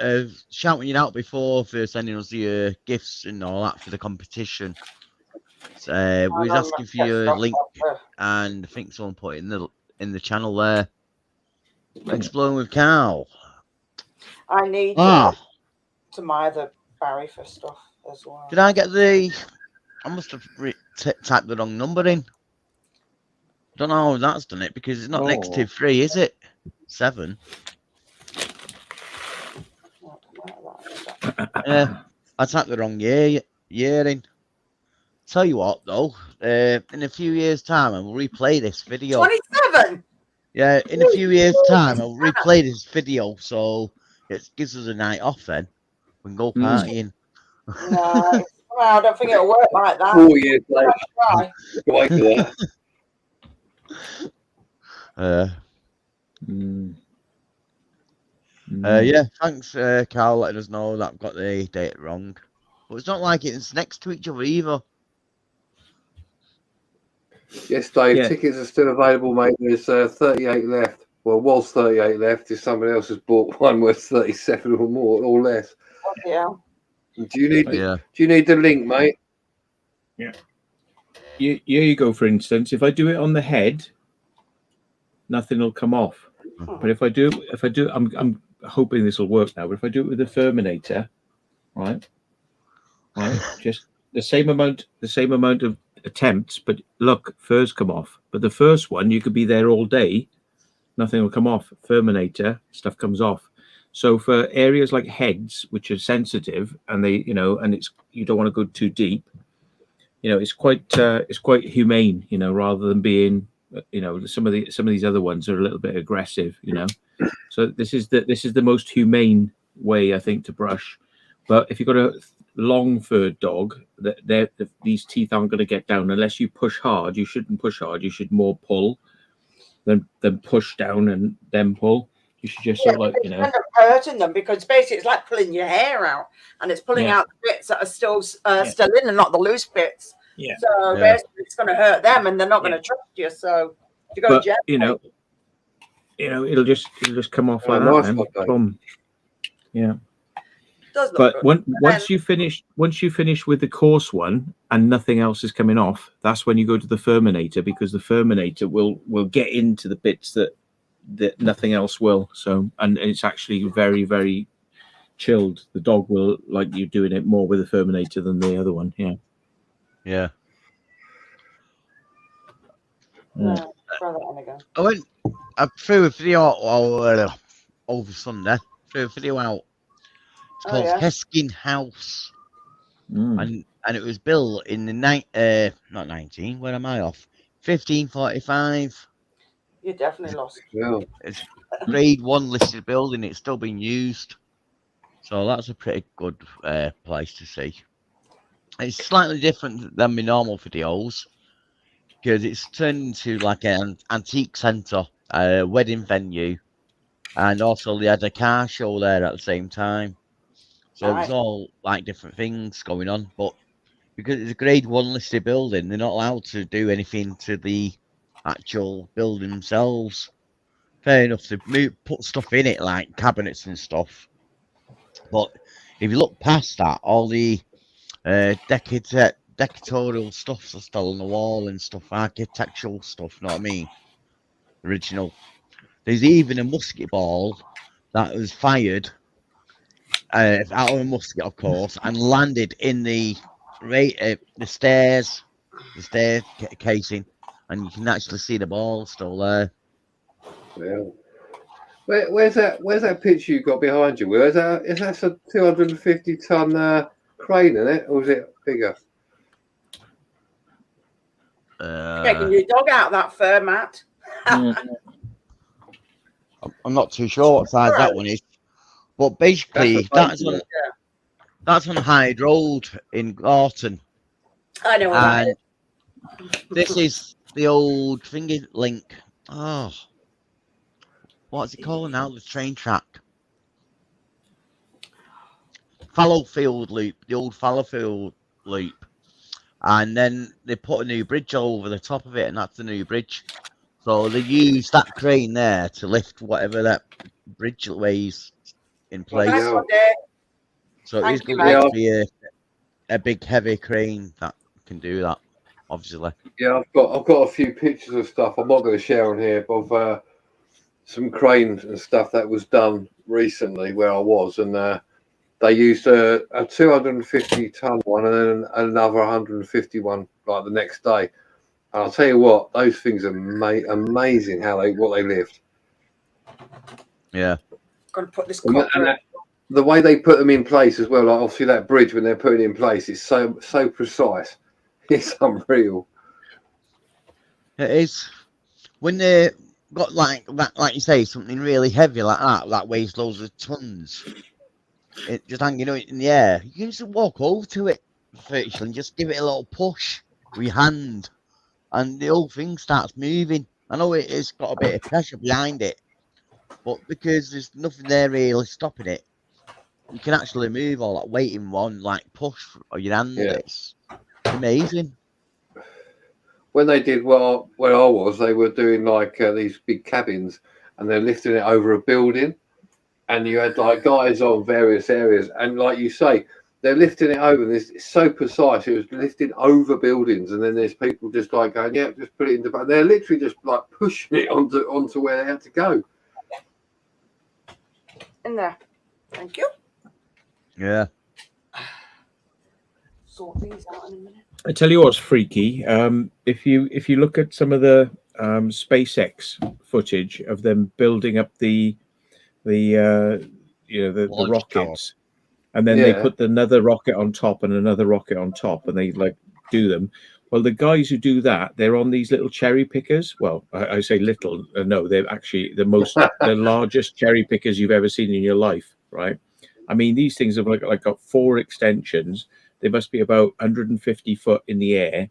shouting you out before for sending us your gifts and all that for the competition. So we was asking for your link, and I think someone put it in the channel there. Exploring with Carl. I need to buy the Barry for stuff as well. Did I get I must have typed the wrong number in. I don't know how that's done it because it's not -3, is it? 7. Yeah, I typed the wrong year in. Tell you what, though, in a few years' time, I will replay this video. 27. Yeah, in a few years' time, I'll replay this video, so it gives us a night off. Then we can go partying. No, I don't think it'll work like that. 4 years later, wait for that. Yeah, thanks, Carl, letting us know that I've got the date wrong. But it's not like it's next to each other either. Yes, Dave, tickets are still available, mate. There's 38 left. Well, was 38 left. If somebody else has bought one worth 37 or more or less. Yeah. Do you need the link, mate? Yeah. Here you go. For instance, if I do it on the head, nothing will come off. But if I do, I'm hoping this will work now. But if I do it with the Furminator, right, just the same amount of attempts, but look, furs come off. But the first one, you could be there all day, nothing will come off. Furminator, stuff comes off. So for areas like heads, which are sensitive, and they, you know, and you don't want to go too deep, you know, it's quite humane, you know, rather than being, you know, some of these other ones are a little bit aggressive, you know. So this is the most humane way, I think, to brush. But if you've got a long furred dog, these teeth aren't going to get down unless you push hard. You shouldn't push hard. You should more pull. than push down and then pull. You should just sort of like, you know, end up hurting them, because basically it's like pulling your hair out, and it's pulling out the bits that are still in and not the loose bits. Yeah. So basically it's going to hurt them, and they're not going to trust you. So if you go gently, you know, it'll just come off like nice that. one, Boom. Yeah. does look But good. once you finish with the coarse one and nothing else is coming off, that's when you go to the Furminator, because the Furminator will get into the bits that nothing else will. So, and it's actually very, very chilled. The dog will like you doing it more with the Furminator than the other one. Yeah. Yeah. I threw a video over Sunday. Threw a video out. It's called Heskin House. And it was built in the not 19. Where am I off? 1545. You definitely lost. Yeah. It's grade 1 listed building. It's still being used, so that's a pretty good place to see. It's slightly different than my normal videos, because it's turned into like an antique centre, a wedding venue, and also they had a car show there at the same time. So it was all like different things going on, but because it's a grade 1 listed building, they're not allowed to do anything to the actual building themselves. Fair enough to put stuff in it like cabinets and stuff, but if you look past that, all the decoratorial stuff are still on the wall and stuff, architectural stuff, know what I mean? Original. There's even a musket ball that was fired out of a musket, of course, and landed in the stairs, the stair casing, and you can actually see the ball still there. Yeah. Where's that picture you got behind you? Is that a 250-ton crane in it, or is it bigger? Taking your dog out that fur, Matt. I'm not too sure what size that one is, but basically that's on Hyde Road in Gorton. I know. And this is the old thingy link. Oh, what's it called now? The train track. Fallowfield Loop, the old Fallowfield Loop. And then they put a new bridge over the top of it, and that's the new bridge. So they use that crane there to lift whatever that bridge weighs in place. So it's going to be a big heavy crane that can do that, obviously. Yeah, I've got a few pictures of stuff. I'm not going to share on here, but of some cranes and stuff that was done recently where I was, and they used a 250-ton one and then another 151 like the next day. And I'll tell you what, those things are amazing what they lift. Yeah. Got to put this. The way they put them in place as well, like obviously that bridge when they're putting it in place, is so precise. It's unreal. It is. When they got like that, like you say, something really heavy like that weighs loads of tons, it just hanging in the air, you can just walk over to it virtually and just give it a little push with your hand, and the whole thing starts moving. I know it's got a bit of pressure behind it, but because there's nothing there really stopping it, you can actually move all that weight in one like push or your hand. Yeah. It's amazing. When they did where I was, they were doing like these big cabins, and they're lifting it over a building, and you had like guys on various areas, and like you say, they're lifting it over, and it's so precise. It was lifting over buildings, and then there's people just like going, yeah, just put it in the back. They're literally just like pushing it onto where they had to go. In there. Thank you. Yeah. Sort these out in a minute. I tell you what's freaky. If you look at some of the SpaceX footage of them building up the rockets, and then they put another rocket on top and another rocket on top, and they like do them. Well, the guys who do that, they're on these little cherry pickers. Well, I say little. No, they're actually the largest cherry pickers you've ever seen in your life, right? I mean, these things have like got 4 extensions. They must be about 150 foot in the air,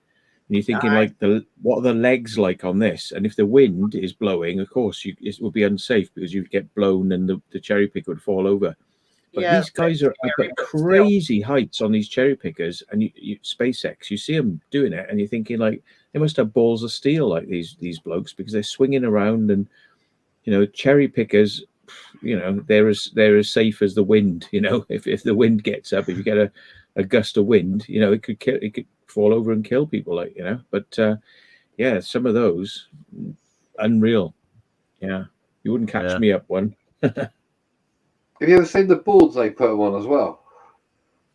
And you're thinking, Nice. like, what are the legs like on this? And if the wind is blowing, of course, it would be unsafe because you'd get blown and the cherry picker would fall over. But Yeah, these guys are up at crazy heights on these cherry pickers, and you SpaceX, you see them doing it, and you're thinking, like, they must have balls of steel, like these blokes, because they're swinging around, and cherry pickers, they're as safe as the wind. If the wind gets up, if you get a gust of wind, it could fall over and kill people, But yeah, some of those, unreal. Yeah, you wouldn't catch me up one. Have you ever seen the boards they put them on as well?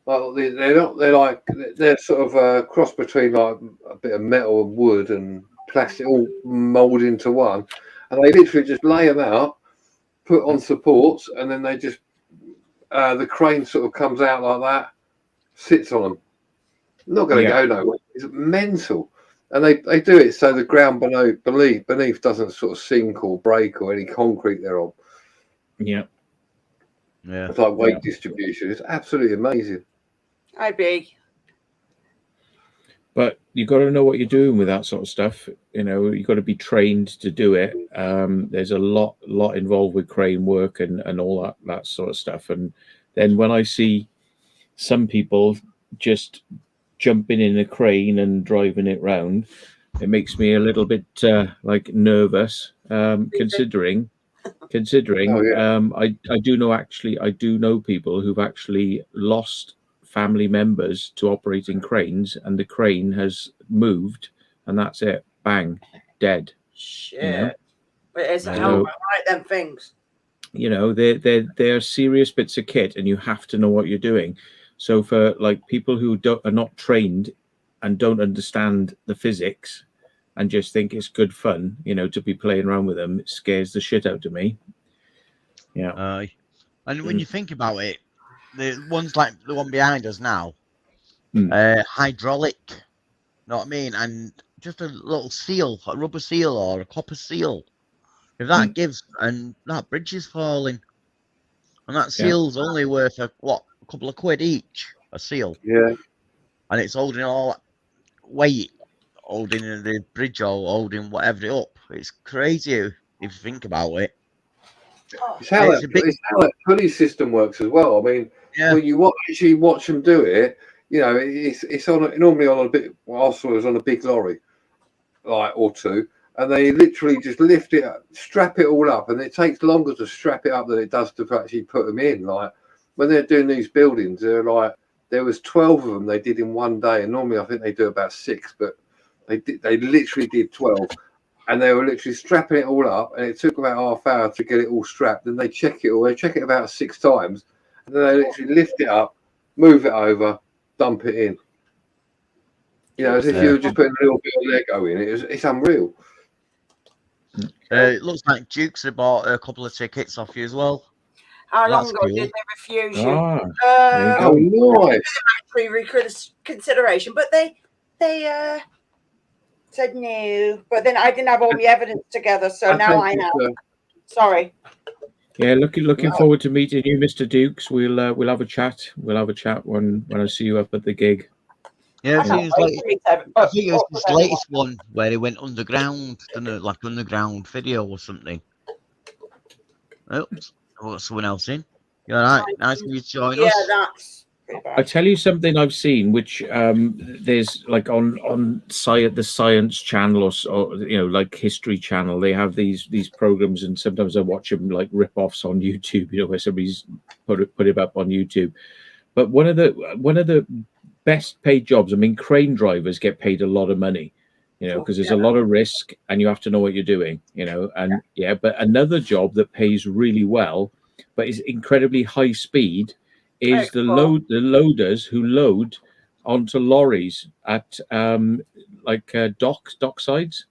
Like they're sort of a cross between like a bit of metal and wood and plastic, all molded into one, and they literally just lay them out, put on supports, and then they just the crane sort of comes out like that, sits on them. Not going to go nowhere. It's mental. And they do it so the ground beneath doesn't sort of sink or break or any concrete they're on. Yeah. It's like weight distribution. It's absolutely amazing. I be. But you got to know what you're doing with that sort of stuff. You got to be trained to do it. There's a lot involved with crane work and all that sort of stuff. And then when I see some people just jumping in a crane and driving it round, it makes me a little bit nervous, considering I do know people who've actually lost family members to operating cranes, and the crane has moved, and that's it, bang, dead. Shit. But it's a hell of a right, them things. They're serious bits of kit, and you have to know what you're doing. So for like people who are not trained and don't understand the physics and just think it's good fun, to be playing around with them, it scares the shit out of me. Yeah. And when you think about it, the ones like the one behind us now, hydraulic, you know what I mean? And just a little seal, a rubber seal or a copper seal. If that gives, and that bridge is falling, and that seal's only worth a couple of quid each, a seal. Yeah. And it's holding all that weight, holding the bridge or holding whatever it up. It's crazy if you think about it. It's how that pulley system works as well. I mean, when you actually watch them do it, it's normally on a bit. I saw it was on a big lorry, like or two, and they literally just lift it up, strap it all up, and it takes longer to strap it up than it does to actually put them in. Like when they're doing these buildings, they're like there was 12 of them they did in one day, and normally I think they do about 6, but they literally did 12. And they were literally strapping it all up, and it took about half hour to get it all strapped. Then they check it all. They check it about 6 times, and then they literally lift it up, move it over, dump it in. As if you were just putting a little bit of Lego in it. It's unreal. It looks like Dukes have bought a couple of tickets off you as well. How long ago did they refuse you? Nice. Pre-consideration, but they said no, but then I didn't have all the evidence together, so now I know. Sorry. Yeah, looking forward to meeting you, Mr. Dukes. We'll have a chat. We'll have a chat when I see you up at the gig. Yeah, I think it was this latest one where he went underground, like underground video or something. Oops, I got someone else in. You all right? Nice of you to join us. Yeah, that's. I tell you something I've seen, which there's like on the Science Channel or like History Channel. They have these programs, and sometimes I watch them like rip-offs on YouTube. Where somebody's put it up on YouTube. But one of the best paid jobs. I mean, crane drivers get paid a lot of money, because there's a lot of risk, and you have to know what you're doing. But another job that pays really well, but is incredibly high speed, is the loaders who load onto lorries at dock sides.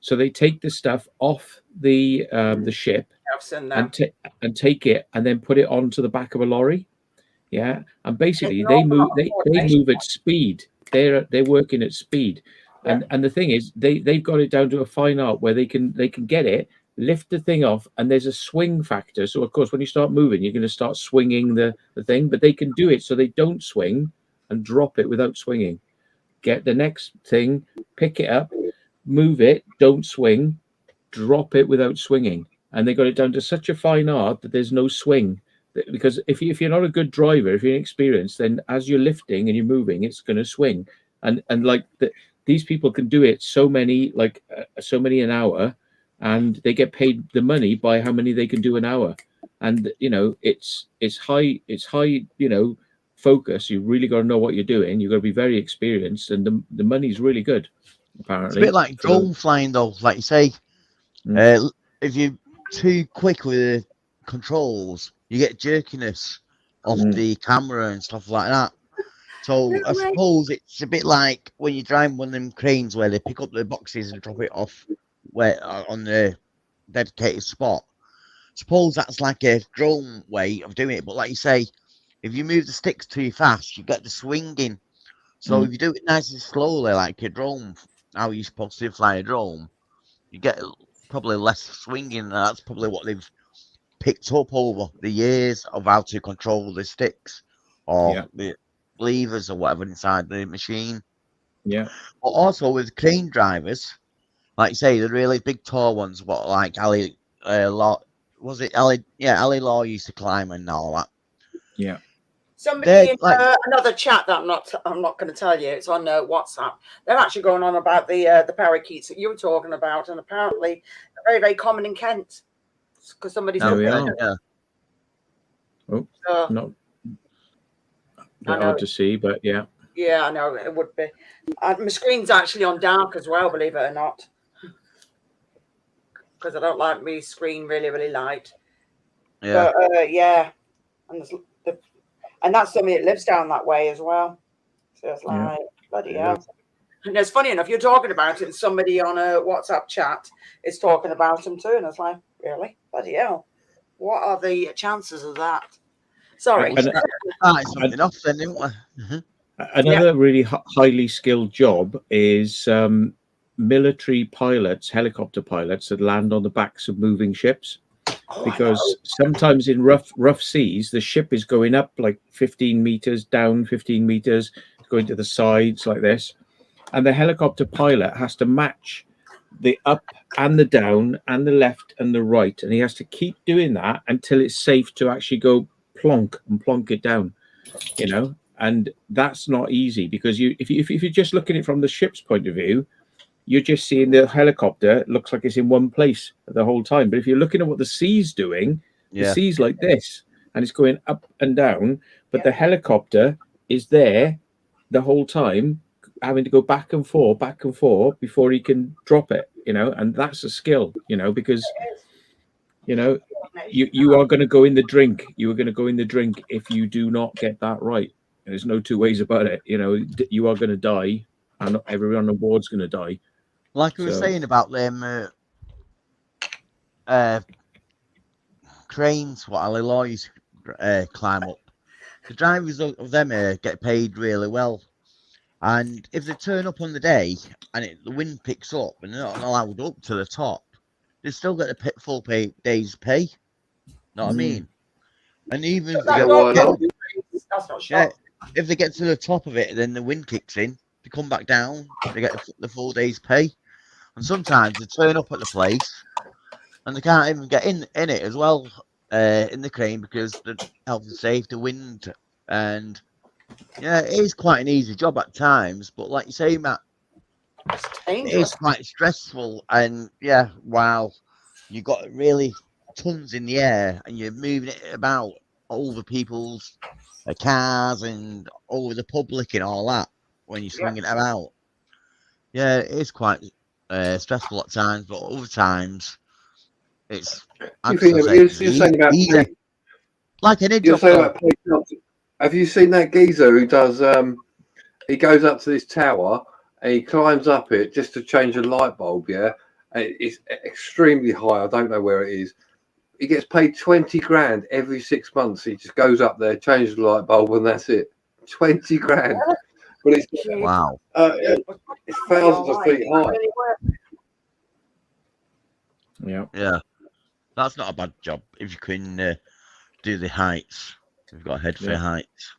So they take the stuff off the ship and take it and then put it onto the back of a lorry. Yeah, and basically they move at speed. They're working at speed, and the thing is they've got it down to a fine art where they can get it, lift the thing off, and there's a swing factor. So of course when you start moving, you're going to start swinging the thing, but they can do it so they don't swing and drop it without swinging. get the next thing, pick it up, move it, don't swing, drop it without swinging. And they got it down to such a fine art that there's no swing. Because if you're not a good driver, if you're inexperienced, then as you're lifting and you're moving, it's going to swing. And like these people can do it so many an hour, and they get paid the money by how many they can do an hour. And it's high, focus. You really got to know what you're doing. You've got to be very experienced, and the money's really good. Apparently, It's a bit like drone flying, though. Like you say, if you're too quick with the controls, you get jerkiness off the camera and stuff like that. So I suppose it's a bit like when you drive one of them cranes where they pick up the boxes and drop it off on the dedicated spot. Suppose that's like a drone way of doing it. But like you say, if you move the sticks too fast, you get the swinging. So if you do it nice and slowly, like a drone, how you're supposed to fly a drone, you get probably less swinging. And that's probably what they've picked up over the years of how to control the sticks or the levers or whatever inside the machine. Yeah. But also with crane drivers, like you say, the really big tall ones, what like Ali Law, was it Ali? Yeah, Ali Law used to climb and all that. Yeah. Somebody in another chat that I'm not going to tell you. It's on WhatsApp. They're actually going on about the parakeets that you were talking about, and apparently they're very, very common in Kent because somebody's. Oh, not hard to see, but yeah. Yeah, I know it would be. My screen's actually on dark as well, believe it or not, because I don't like my screen really, really light. Yeah. But yeah, and that's somebody that lives down that way as well. So it's like bloody hell. And it's funny enough, you're talking about it, and somebody on a WhatsApp chat is talking about them too, and it's like, really, bloody hell, what are the chances of that? Sorry. Something off then, didn't we? Another really highly skilled job is military pilots, helicopter pilots that land on the backs of moving ships. Because sometimes in rough seas, the ship is going up like 15 meters, down 15 meters, going to the sides like this. And the helicopter pilot has to match the up and the down and the left and the right. And he has to keep doing that until it's safe to actually go plonk it down, and that's not easy because if you're just looking at it from the ship's point of view, you're just seeing the helicopter, it looks like it's in one place the whole time. But if you're looking at what the sea's doing, the sea's like this and it's going up and down, but the helicopter is there the whole time, having to go back and forth before he can drop it, and that's a skill, because you are going to go in the drink. You are going to go in the drink if you do not get that right. There's no two ways about it. You are going to die, and everyone on board's going to die. Like we were saying about them cranes, what Ali Lawyers climb up. The drivers of them get paid really well. And if they turn up on the day and the wind picks up and they're not allowed up to the top, they still get the full day's pay. Know what I mean? And even if they get to the top of it, then the wind kicks in, they come back down, they get the full day's pay. And sometimes they turn up at the place and they can't even get in it as well in the crane because the health and safety, wind, and it is quite an easy job at times. But like you say, Matt, it is quite stressful. And wow, you got really tons in the air and you're moving it about over people's cars and over the public and all that when you're swinging it about. Yeah, it is quite stressful at times, but other times it's you're saying about like an job. Have you seen that geezer who does he goes up to this tower and he climbs up it just to change a light bulb, it's extremely high, I don't know where it is. He gets paid 20 grand every 6 months. He just goes up there, changes the light bulb, and that's it. 20 grand. But it's wow. It's thousands of feet high. Yeah. That's not a bad job if you can do the heights. You've got a head for heights.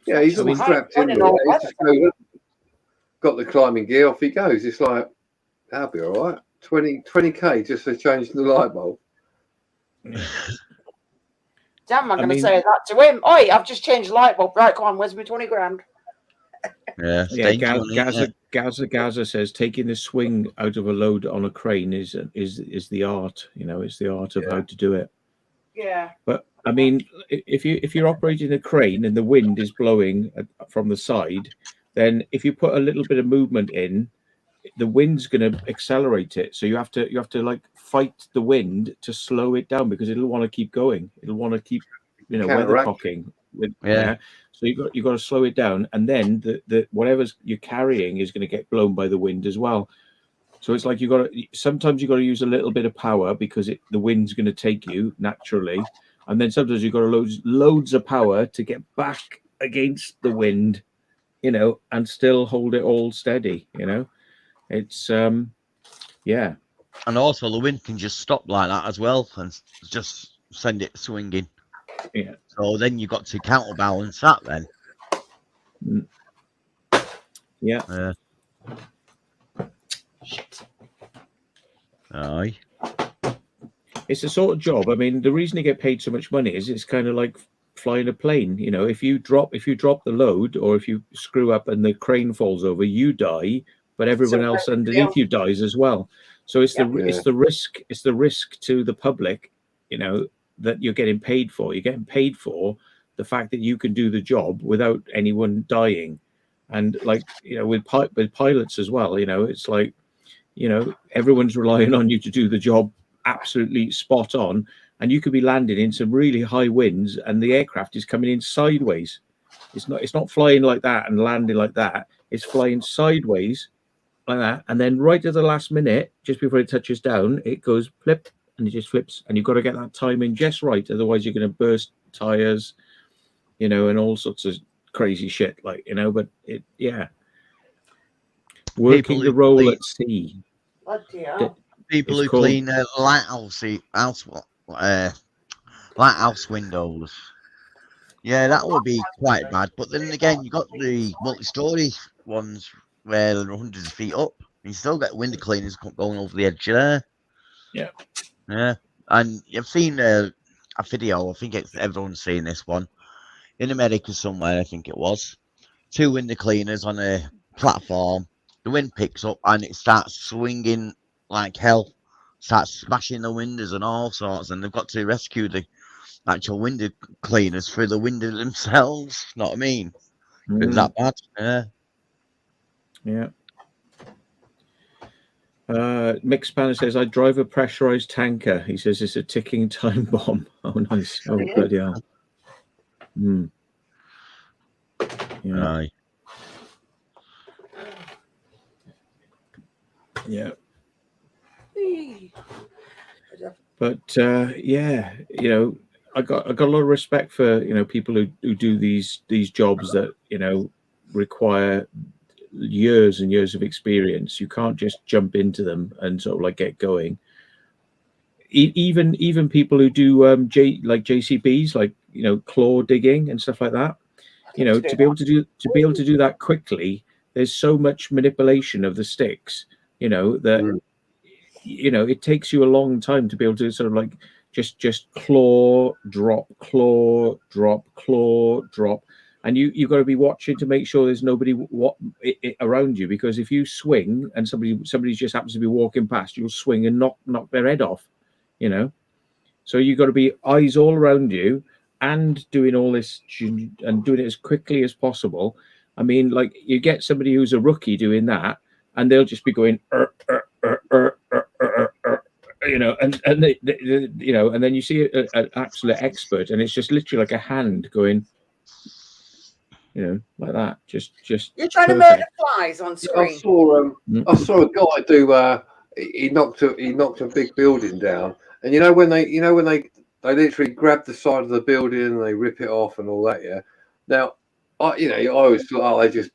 Yeah, he's all strapped in. got the climbing gear, off he goes. It's like, that'll be all right. 20K just to change the light bulb. Yeah. Damn, I'm I going to mean- say that to him. Oi, I've just changed the light bulb. Right, come on, where's my 20 grand? Yeah, Yeah, dangerous, isn't it? Gaza says taking the swing out of a load on a crane is the art. You know, it's the art of how to do it. Yeah. But I mean, if you're operating a crane and the wind is blowing from the side, then if you put a little bit of movement in, the wind's going to accelerate it. So you have to like fight the wind to slow it down, because it'll want to keep going. It'll want to keep, you know, Counteract. weathercocking. Yeah. So you got to slow it down, and then the whatever's you're carrying is going to get blown by the wind as well. So it's like sometimes you got to use a little bit of power because the wind's going to take you naturally, and then sometimes you've got to loads of power to get back against the wind, you know, and still hold it all steady. You know, it's yeah. And also the wind can just stop like that as well and just send it swinging. Yeah. So then you've got to counterbalance that then. Yeah. Shit. Aye. It's the sort of job. I mean, the reason you get paid so much money is it's kind of like flying a plane. You know, if you drop the load, or if you screw up and the crane falls over, you die, but everyone else underneath you dies as well. So it's the risk to the public, you know, that you're getting paid for. You're getting paid for the fact that you can do the job without anyone dying. And like, you know, with pilots as well, you know, it's like, you know, everyone's relying on you to do the job absolutely spot on, and you could be landing in some really high winds and the aircraft is coming in sideways. It's not flying like that and landing like that. It's flying sideways like that, and then right at the last minute, just before it touches down, it goes flip and it just flips, and you've got to get that timing just right, otherwise you're going to burst tires, you know, and all sorts of crazy shit, like, you know. But working the role at sea. Bloody hell. People who clean lighthouse windows. Yeah, that would be quite bad. But then again, you got the multi-story ones where they're hundreds of feet up. You still get window cleaners going over the edge there. Yeah. Yeah. And you've seen a video, I think everyone's seen this one, in America somewhere, I think it was. 2 window cleaners on a platform. The wind picks up and it starts swinging like hell. Starts smashing the windows and all sorts. And they've got to rescue the actual window cleaners through the window themselves. Know what I mean? It was that bad. Yeah. Yeah. Mick Spanner says, I drive a pressurized tanker. He says it's a ticking time bomb. Oh, nice. Oh, bloody hell. Yeah. Aye. Yeah. But yeah, you know, I got a lot of respect for, you know, people who do these jobs that, you know, require years and years of experience. You can't just jump into them and sort of like get going. Even people who do JCBs, like, you know, claw digging and stuff like that. You know, to be able to do that quickly, there's so much manipulation of the sticks, you know, that you know, it takes you a long time to be able to sort of like just claw, drop, and you've got to be watching to make sure there's nobody around you, because if you swing and somebody just happens to be walking past, you'll swing and knock their head off, you know. So you've got to be eyes all around you and doing all this and doing it as quickly as possible. I mean, like, you get somebody who's a rookie doing that, and they'll just be going, you know, and they, you know, and then you see an absolute expert, and it's just literally like a hand going, you know, like that. Just you're trying to murder flies on screen. I saw a guy do. He knocked a big building down, and you know when they literally grab the side of the building and they rip it off and all that. Yeah. Now, I always thought, oh, they just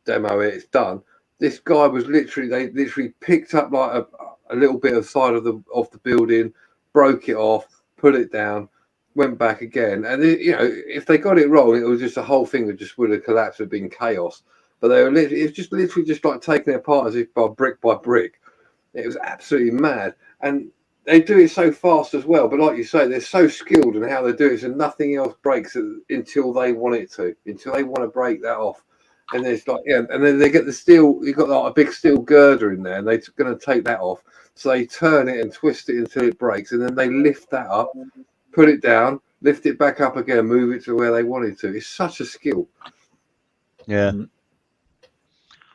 demo it, it's done. This guy was they literally picked up like a little bit of side of the building, broke it off, put it down, went back again, and you know, if they got it wrong, it was just the whole thing that just would have collapsed, have been chaos. but it was just literally just like taking it apart as if by brick. It was absolutely mad, and they do it so fast as well. But like you say, they're so skilled in how they do it, so nothing else breaks until they want it to, until they want to break that off. And there's like, yeah, and then they get the steel. You've got like a big steel girder in there, and they're going to take that off. So they turn it and twist it until it breaks, and then they lift that up, put it down, lift it back up again, move it to where they want it to. It's such a skill. Yeah.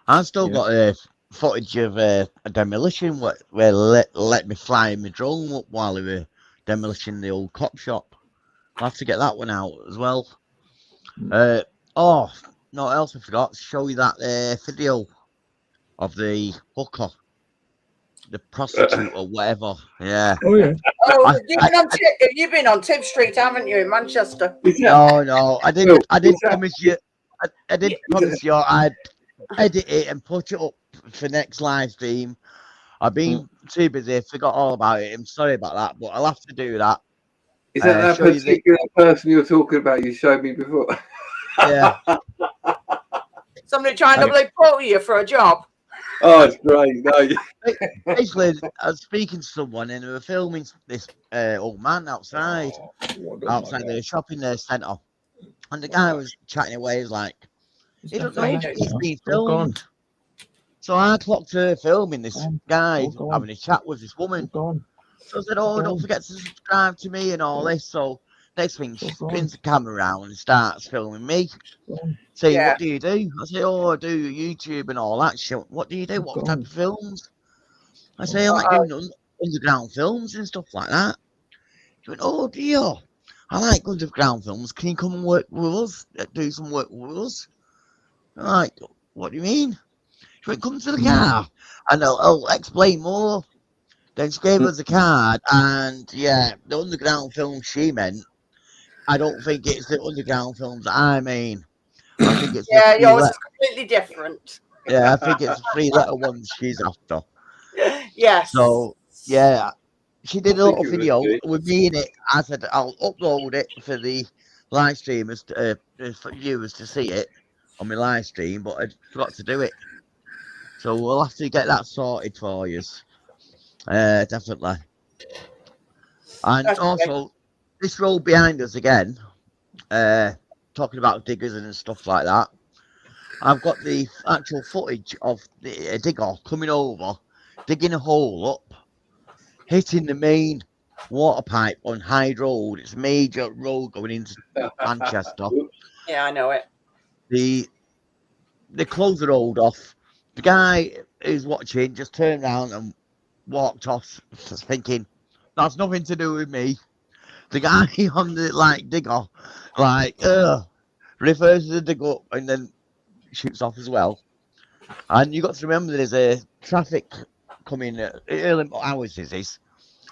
I've still got footage of a demolition where let me fly my drone up while we were demolishing the old cop shop. I'll have to get that one out as well. Oh, no, what else I forgot to show you that video of the hooker, the prostitute or whatever. Yeah. Oh yeah. Oh, you've been on Tib Street, haven't you, in Manchester? No, I didn't promise you. I did promise you I'd edit it and put it up for next live stream. I've been too busy, forgot all about it. I'm sorry about that, but I'll have to do that. Is that particular person you're talking about you showed me before? Yeah. Somebody trying to pull you for a job. Oh, it's great. No. Basically, I was speaking to someone and they were filming this old man outside the shopping centre. And the guy was chatting away, he was like, he doesn't know he's being filmed. So I clocked her filming this guy having a chat with this woman. So I said, oh, don't forget to subscribe to me and all this. So next thing, she spins the camera around and starts filming me. Saying, what do you do? I say, oh, I do YouTube and all that shit. What do you do? What type of films? I say, I like doing underground films and stuff like that. She went, oh dear, I like underground films. Can you come and work with us? Do some work with us? I'm like, what do you mean? She went, come to the car and I'll explain more. Then she gave us a card, and yeah, the underground film she meant, I don't think it's the underground films that I mean. I think it's yours is completely different. Yeah, I think it's the 3-letter ones she's after. Yes. So yeah, she did a little video with me in it. I said I'll upload it for the live streamers, for viewers to see it on my live stream, but I forgot to do it. So we'll have to get that sorted for you. Definitely. And that's also, this road behind us again, talking about diggers and stuff like that. I've got the actual footage of the digger coming over, digging a hole up, hitting the main water pipe on Hyde Road. It's a major road going into Manchester. Yeah, I know it. They closed the road off. The guy who's watching just turned around and walked off, thinking that's nothing to do with me. The guy on the digger, reverses the dig up and then shoots off as well. And you got to remember there's a traffic coming early hours, and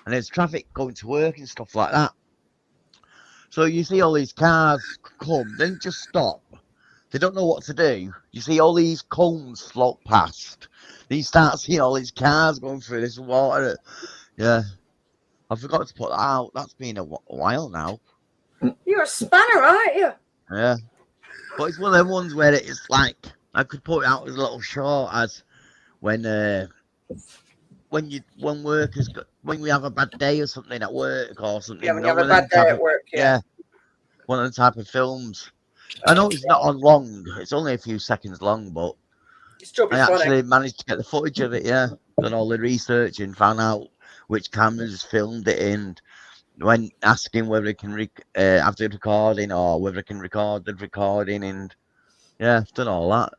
there's traffic going to work and stuff like that. So you see all these cars come, then just stop. They don't know what to do. You see all these cones float past. Then you start seeing all these cars going through this water. Yeah. I forgot to put that out. That's been a while now. You're a spanner, aren't you? Yeah. But it's one of them ones where it's like, I could put it out as a little short as when we have a bad day or something at work or something. Yeah, when you have a bad day at work, yeah. One of the type of films. I know it's not on long. It's only a few seconds long, but I actually managed to get the footage of it, yeah. Done all the research and found out which cameras filmed it in, when asking whether it can have the recording or whether it can record the recording, and yeah, I've done all that.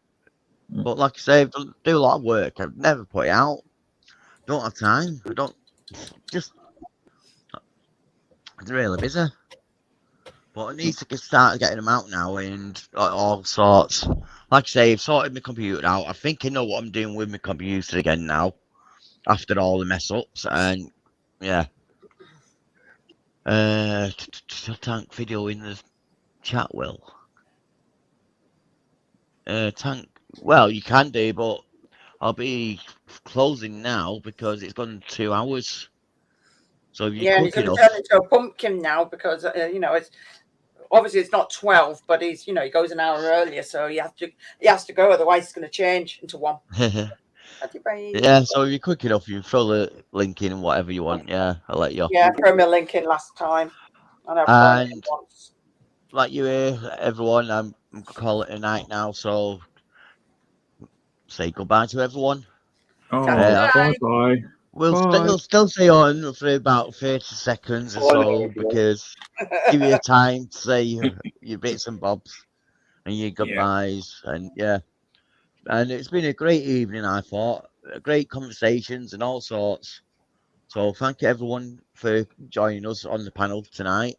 But like I say, I've do a lot of work. I've never put it out. Don't have time. It's really busy. But I need to start getting them out now and all sorts. Like I say, I've sorted my computer out. I think I know what I'm doing with my computer again now, after all the mess ups, and yeah. Tank video in the chat, Will. Tank, well, you can do, but I'll be closing now because it's gone 2 hours. So if you're he's going to turn into a pumpkin now because it's obviously it's not 12, but he's, he goes an hour earlier, so he has to go, otherwise it's going to change into 1. Yeah, so if you're quick enough, you throw the link in and whatever you want. Yeah, I'll let you. Yeah, throw me a link in last time, and I've thrown it in once. Like you hear, everyone, I'm calling it a night now, so say goodbye to everyone. Oh, Bye. bye. We'll Bye. still stay on for about 30 seconds or so, because give you time to say your bits and bobs and your goodbyes, and yeah. And it's been a great evening, I thought. Great conversations and all sorts. So thank you everyone for joining us on the panel tonight.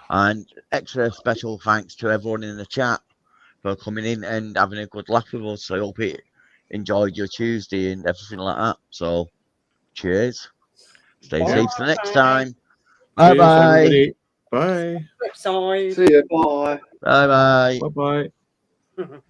And extra special thanks to everyone in the chat for coming in and having a good laugh with us. I hope it enjoyed your Tuesday and everything like that. So cheers. Stay safe till next time. Bye Cheers, bye. everybody. Bye. Flip side. See you. Bye. Bye bye. Bye bye.